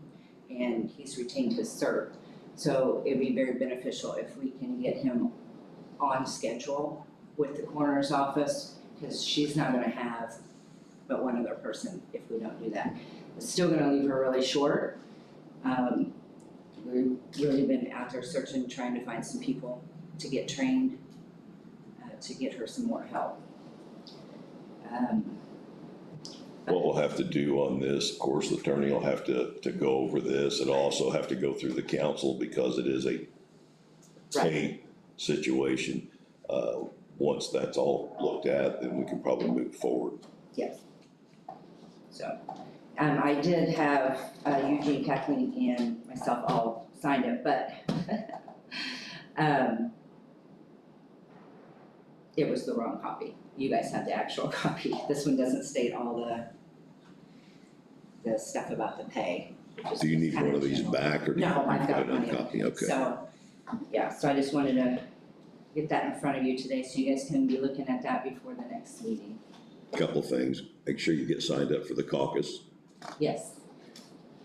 and he's retained his cert. So it'd be very beneficial if we can get him on schedule with the coroner's office, because she's not gonna have but one other person if we don't do that. It's still gonna leave her really short. We've really been out there searching, trying to find some people to get trained, to get her some more help. What we'll have to do on this, of course, the attorney will have to go over this. It'll also have to go through the council because it is a pay situation. Once that's all looked at, then we can probably move forward. Yes. So, I did have Eugene, Kathleen, and myself all signed it, but it was the wrong copy. You guys have the actual copy. This one doesn't state all the stuff about the pay. Do you need one of these back or do you No, I've got another one. copy? Okay. So, yeah, so I just wanted to get that in front of you today so you guys can be looking at that before the next meeting. Couple things. Make sure you get signed up for the caucus. Yes,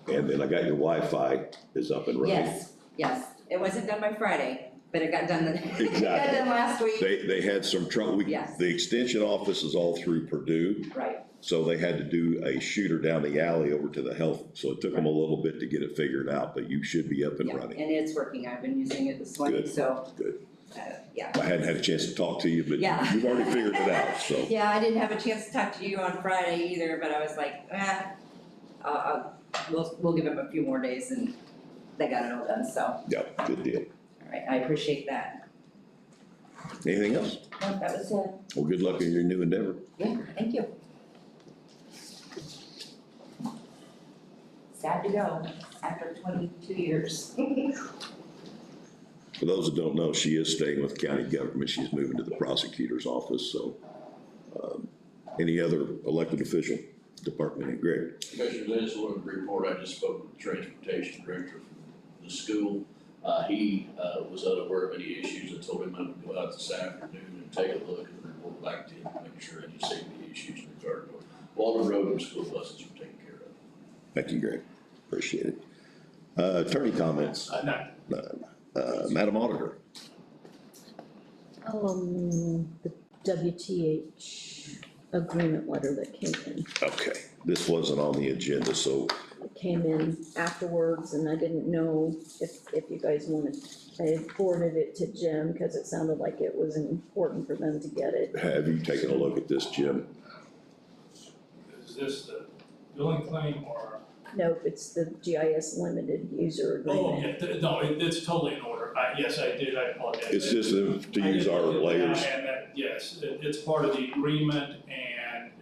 And then I got your Wi-Fi is up and running. yes. It wasn't done by Friday, but it got done it got Exactly. done last week. They had some trouble. Yes. The extension office is all through Purdue. Right, So they had to do a shooter down the alley over to the health. So it took them a little bit to get it figured out, but you should be up and yeah, running. and it's working. I've been using it this morning, Good, so. good. Yeah. I hadn't had a chance to talk to you, but Yeah. you've already figured it out, so. Yeah, I didn't have a chance to talk to you on Friday either, but I was like, we'll give them a few more days, and they got it all done, so. Yeah, good deal. All right, I appreciate that. Anything else? No, that was it. Well, good luck in your new endeavor. Yeah, thank you. Sad to go after 22 years. For those that don't know, she is staying with county government. She's moving to the prosecutor's office, so. Any other elected official, department, Greg? Commissioners, I just wanted to report, I just spoke with the transportation director from the school. He was unaware of any issues. I told him I would go out this afternoon and take a look and report back to him, make sure any safety issues in regard to Walden Road and school buses were taken care of. Thank you, Greg. Appreciate it. Attorney comments? None. Madam Auditor? The WTH agreement letter that came in. Okay, this wasn't on the agenda, so It came in afterwards, and I didn't know if you guys wanted, I had forwarded it to Jim, because it sounded like it was important for them to get it. have you taken a look at this, Jim? Is this the billing claim or? Nope, it's the GIS limited user Oh, agreement. yeah, no, it's totally in order. Yes, I did, I apologize. It's just to use our layers. And that, yes, it's part of the agreement, and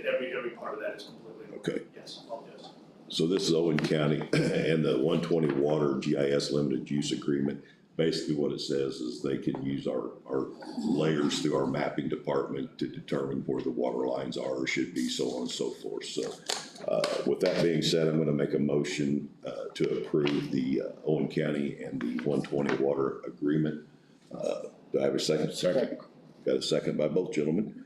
every part of that is completely in order. Okay. Yes, apologize. So this is Owen County and the 120 Water GIS Limited Use Agreement. Basically what it says is they can use our layers through our mapping department to determine where the water lines are or should be, so on and so forth. So with that being said, I'm going to make a motion to approve the Owen County and the 120 Water Agreement. Do I have a second? Second. Got a second by both gentlemen.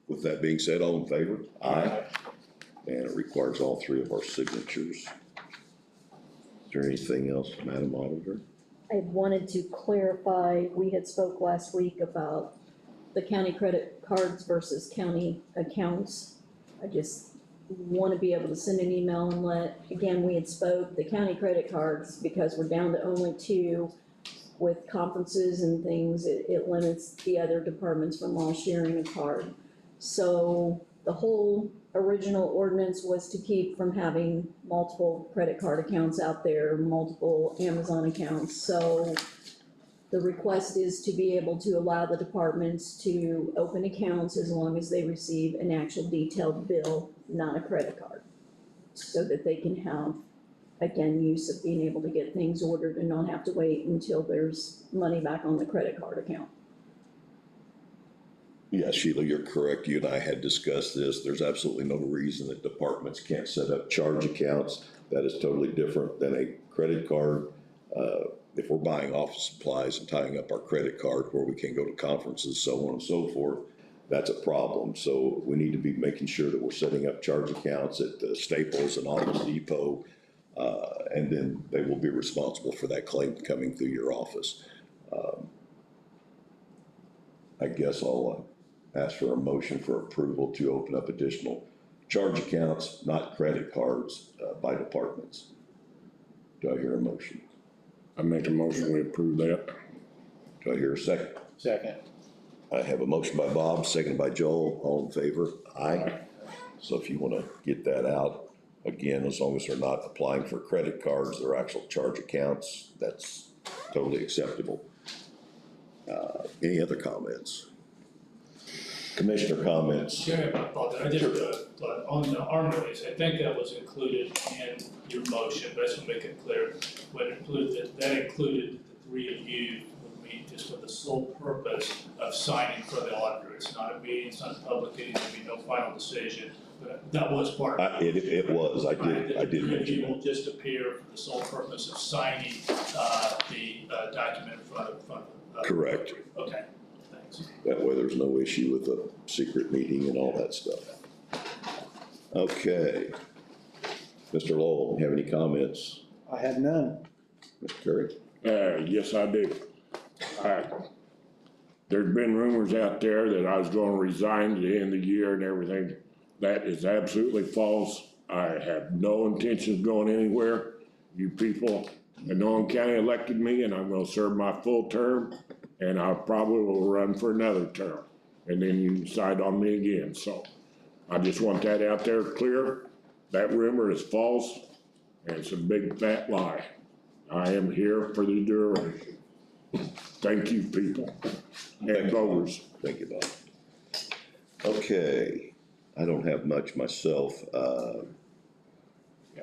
With that being said, all in favor? Aye. And it requires all three of our signatures. Is there anything else, Madam Auditor? I wanted to clarify, we had spoke last week about the county credit cards versus county accounts. I just want to be able to send an email and again, we had spoke, the county credit cards, because we're down to only 2 with conferences and things, it limits the other departments from all sharing a card. So the whole original ordinance was to keep from having multiple credit card accounts out there, multiple Amazon accounts. So the request is to be able to allow the departments to open accounts as long as they receive an actual detailed bill, not a credit card. So that they can have, again, use of being able to get things ordered and not have to wait until there's money back on the credit card account. Yeah, Sheila, you're correct. You and I had discussed this. There's absolutely no reason that departments can't set up charge accounts. That is totally different than a credit card. If we're buying office supplies and tying up our credit card where we can't go to conferences, so on and so forth, that's a problem. So we need to be making sure that we're setting up charge accounts at Staples and Office Depot. And then they will be responsible for that claim coming through your office. I guess I'll ask for a motion for approval to open up additional charge accounts, not credit cards, by departments. Do I hear a motion? I make a motion, we approve that. Do I hear a second? Second. I have a motion by Bob, seconded by Joel. All in favor? Aye. So if you want to get that out, again, as long as they're not applying for credit cards, they're actual charge accounts, that's totally acceptable. Any other comments? Commissioner comments? Chair, I apologize, I just, but on the arm race, I think that was included in your motion, but I just want to make it clear. When it included, that included the three of you would meet just for the sole purpose of signing for the auditor. It's not a meeting, it's not a public meeting, there'll be no final decision, but that was part of it. It was, I did The mention will just appear for the sole purpose of signing, the, document in front of. Correct. Okay, thanks. That way there's no issue with the secret meeting and all that stuff. Okay. Mr. Lowell, have any comments? I have none. Mr. Curry? Yes, I do. There's been rumors out there that I was gonna resign at the end of the year and everything. That is absolutely false. I have no intention of going anywhere. You people in Owen County elected me and I'm gonna serve my full term and I probably will run for another term. And then you can decide on me again, so I just want that out there clear. That rumor is false and it's a big fat lie. I am here for the duration. Thank you, people and voters. Thank you, Bob. Okay, I don't have much myself.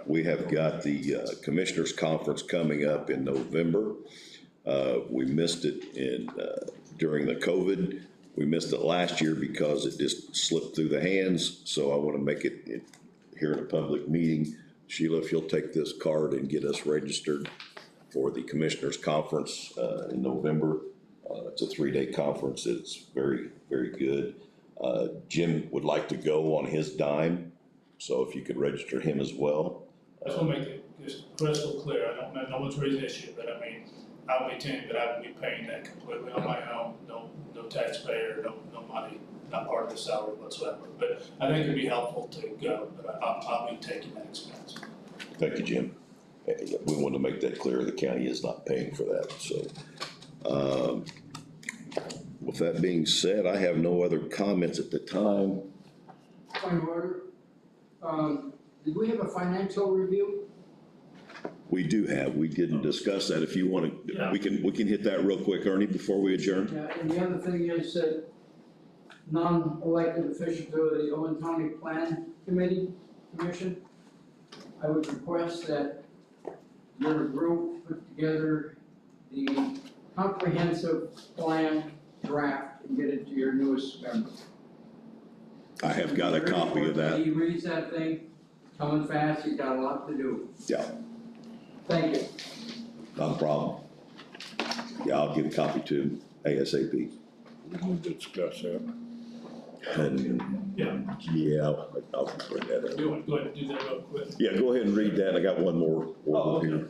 We have got the Commissioners Conference coming up in November. We missed it during the COVID. We missed it last year because it just slipped through the hands, so I want to make it here in a public meeting. Sheila, if you'll take this card and get us registered for the Commissioners Conference in November. It's a 3-day conference. It's very, very good. Jim would like to go on his dime, so if you could register him as well. I just want to make it just crystal clear, I don't know, no one's raised the issue, but I mean, I'll be telling you that I will be paying that completely on my own, no taxpayer, no money, not part of the salary whatsoever. But I think it'd be helpful to go, but I'll be taking that expense. Thank you, Jim. We want to make that clear, the county is not paying for that, so. With that being said, I have no other comments at the time. Point of order. Did we have a financial review? We do have, we didn't discuss that. If you want to, Yeah. we can hit that real quick, Ernie, before we adjourn. Yeah, and the other thing is that non-elected officials to the Owen County Plan Commission. I would request that your group put together the comprehensive plan draft and get it to your newest member. I have got a copy of that. He reads that thing, coming fast, he's got a lot to do. Yeah, Thank you. not a problem. Yeah, I'll get a copy to him ASAP. We'll discuss that. And, yeah, I'll bring that up. Do you want to go ahead and do that real quick? Yeah, go ahead and read that. I got one more order here.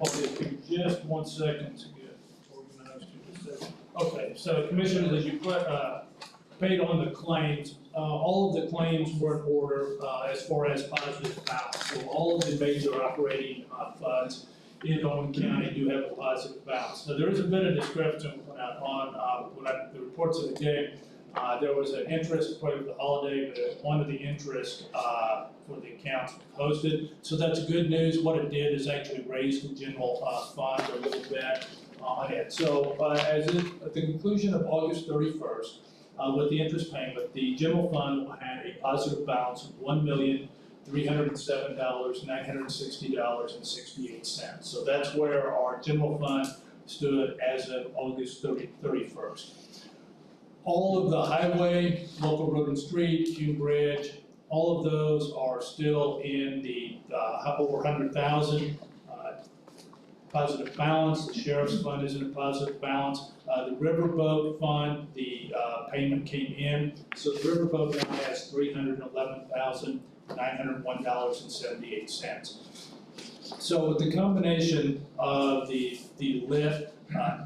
Okay, just 1 second to get organized to this. Okay, so commissioners, as you paid on the claims, all of the claims were in order, as far as positive balance. So all of the major operating funds in Owen County do have a positive balance. Now, there is a bit of discrepancy on the reports of the day. There was an interest, probably for the holiday, but one of the interest, for the accounts posted. So that's good news. What it did is actually raise the general, fund a little bit on it. So, at the conclusion of August 31st, with the interest payment, the general fund will have a positive balance of $1,307,960.68. So that's where our general fund stood as of August 31st. All of the highway, local road and street, Hume Bridge, all of those are still in the, over 100,000, positive balance. The sheriff's fund is in a positive balance. The riverboat fund, the, payment came in, so the riverboat now has $311,901.78. So with the combination of the lit,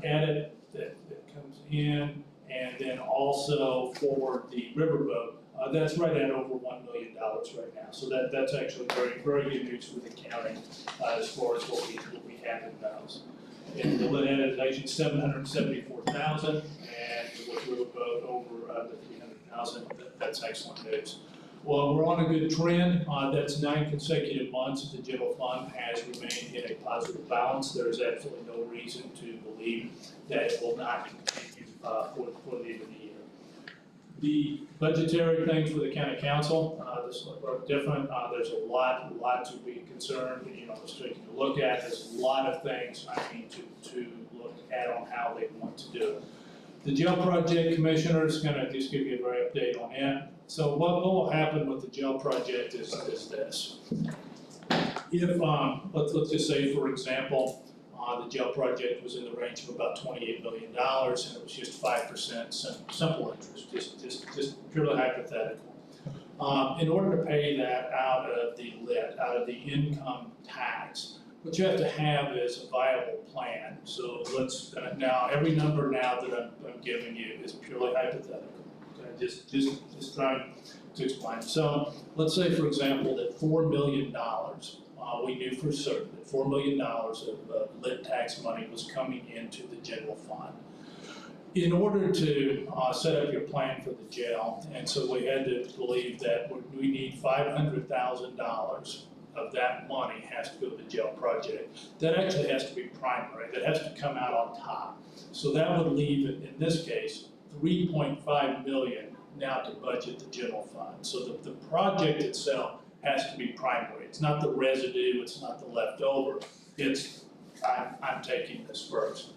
edit that comes in, and then also for the riverboat, that's right at over $1 million right now. So that's actually very, very good news for the county, as far as what we have in those. And the lit edit is actually $774,000, and with riverboat over the $300,000, that's excellent news. Well, we're on a good trend. That's 9 consecutive months that the general fund has remained in a positive balance. There is absolutely no reason to believe that it will not continue for the end of the year. The budgetary things for the county council, this look different. There's a lot to be concerned, just taking a look at. There's a lot of things I need to look at on how they want to do it. The jail project commissioner is gonna just give you a very update on it. So what will happen with the jail project is this. If, let's just say, for example, the jail project was in the range of about $28 million, and it was just 5% simple interest, just purely hypothetical. In order to pay that out of the lit, out of the income tax, what you have to have is a viable plan. So let's, now, every number now that I'm giving you is purely hypothetical. Okay, just trying to explain. So let's say, for example, that $4 million, we knew for certain that $4 million of lit tax money was coming into the general fund. In order to set up your plan for the jail, and so we had to believe that we need $500,000 of that money has to go to the jail project. That actually has to be primary, that has to come out on top. So that would leave, in this case, $3.5 million now to budget the general fund. So the project itself has to be primary. It's not the residue, it's not the leftover, it's, I'm taking this first.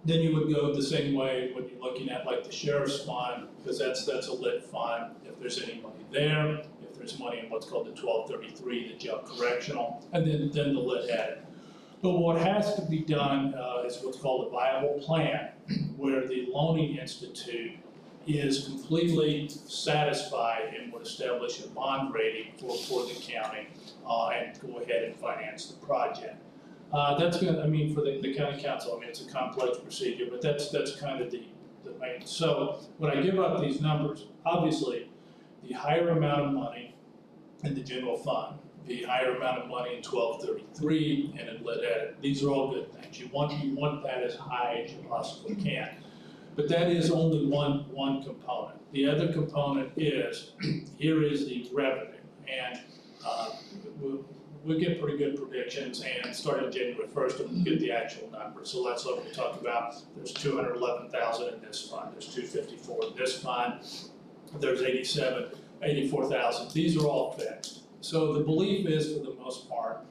Then you would go the same way when you're looking at like the sheriff's fund, because that's a lit fund. If there's any money there, if there's money in what's called the 1233, the jail correctional, and then the lit edit. But what has to be done is what's called a viable plan, where the loaning institute is completely satisfied and would establish a bond rating for the county and go ahead and finance the project. That's gonna, for the county council, it's a complex procedure, but that's kind of the main. So when I give up these numbers, obviously, the higher amount of money in the general fund, the higher amount of money in 1233 and in lit edit, these are all good things. You want that as high as you possibly can. But that is only one component. The other component is, here is the revenue. And we'll get pretty good predictions, and starting January 1st, we'll get the actual numbers. So let's look, we talk about, there's 211,000 in this fund, there's 254 in this fund, there's 84,000. These are all fixed. So the belief is, for the most part,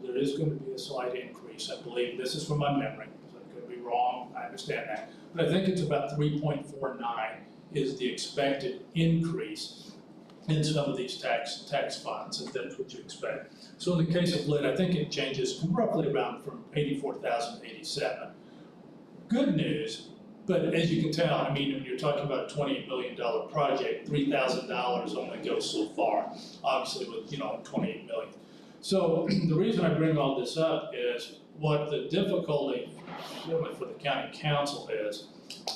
there is going to be a slight increase. I believe, this is from my memory, so I could be wrong, I understand that. But I think it's about 3.49 is the expected increase in some of these tax funds, if that's what you expect. So in the case of lit, I think it changes roughly around from 84,000 to 87. Good news, but as you can tell, when you're talking about a $28 million project, $3,000 only goes so far, obviously with, $28 million. So the reason I bring all this up is what the difficulty really for the county council is,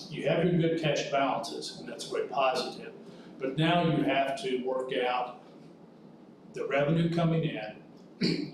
you have your good cash balances, and that's very positive, but now you have to work out the revenue coming in,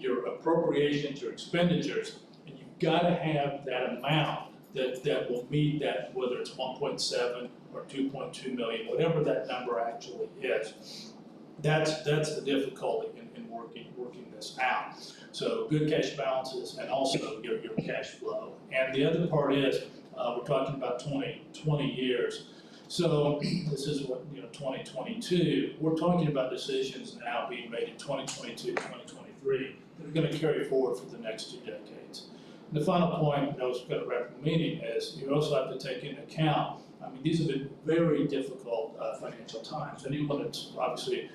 your appropriations, your expenditures, and you've got to have that amount that will meet that, whether it's 1.7 or 2.2 million, whatever that number actually is. That's the difficulty in working this out. So good cash balances and also your cash flow. And the other part is, we're talking about 20 years. So this is what, 2022, we're talking about decisions now being made in 2022, 2023, that are gonna carry forward for the next 2 decades. And the final point, I was gonna wrap the meeting, is you also have to take into account, I mean, these have been very difficult financial times. Anyone that's obviously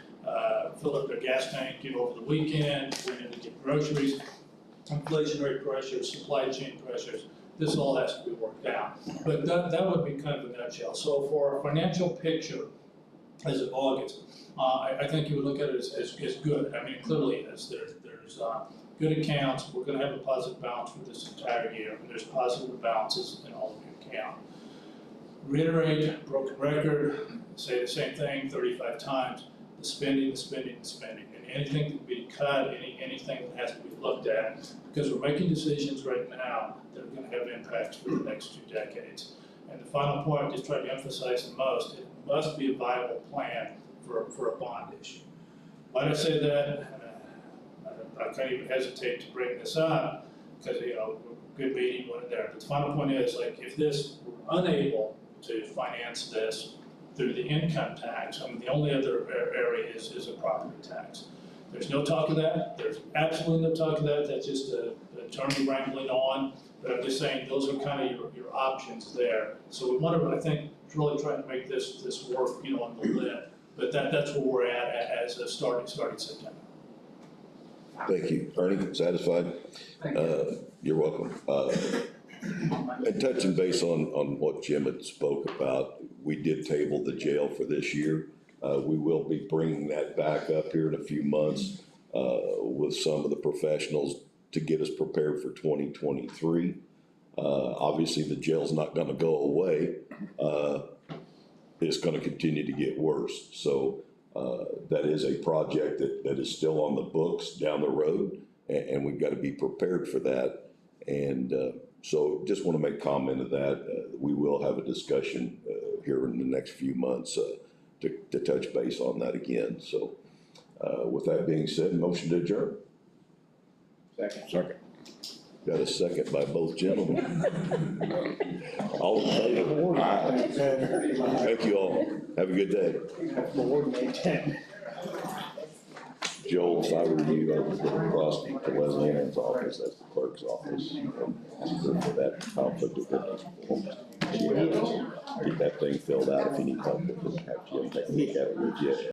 filled up their gas tank, over the weekend, went in to get groceries, inflationary pressures, supply chain pressures, this all has to be worked out. But that would be kind of a nutshell. So for our financial picture as of August, I think you would look at it as good. I mean, it clearly is. There's good accounts. We're gonna have a positive balance for this entire year, and there's positive balances in all of your accounts. Reiterate, broken record, say the same thing 35 times, the spending, and anything that can be cut, anything that has to be looked at, because we're making decisions right now that are gonna have impacts for the next 2 decades. And the final point, just try to emphasize the most, it must be a viable plan for a bond issue. Why do I say that? I can't even hesitate to bring this up, because, good meeting, went in there. But the final point is, like, if we're unable to finance this through the income tax, I mean, the only other area is a property tax. There's no talk of that, there's absolutely no talk of that, that's just an attorney wrangling on, but I'm just saying, those are kind of your options there. So we want to, I think, really trying to make this work, on the lid, but that's where we're at as a starting September. Thank you. Ernie, satisfied? Thank you. You're welcome. And touching base on what Jim had spoke about, we did table the jail for this year. We will be bringing that back up here in a few months with some of the professionals to get us prepared for 2023. Obviously, the jail's not gonna go away. It's gonna continue to get worse. So that is a project that is still on the books down the road, and we've got to be prepared for that. And so just want to make comment of that. We will have a discussion here in the next few months to touch base on that again. So with that being said, motion to adjourn. Second. Got a second by both gentlemen. All in favor? Aye. Thank you all. Have a good day. Joel, if I were you, I would go across to Leslie Ann's office, that's the clerk's office, and ask her for that conflict of interest form. She has, get that thing filled out if you need help with it, have Jim take a look at it with you.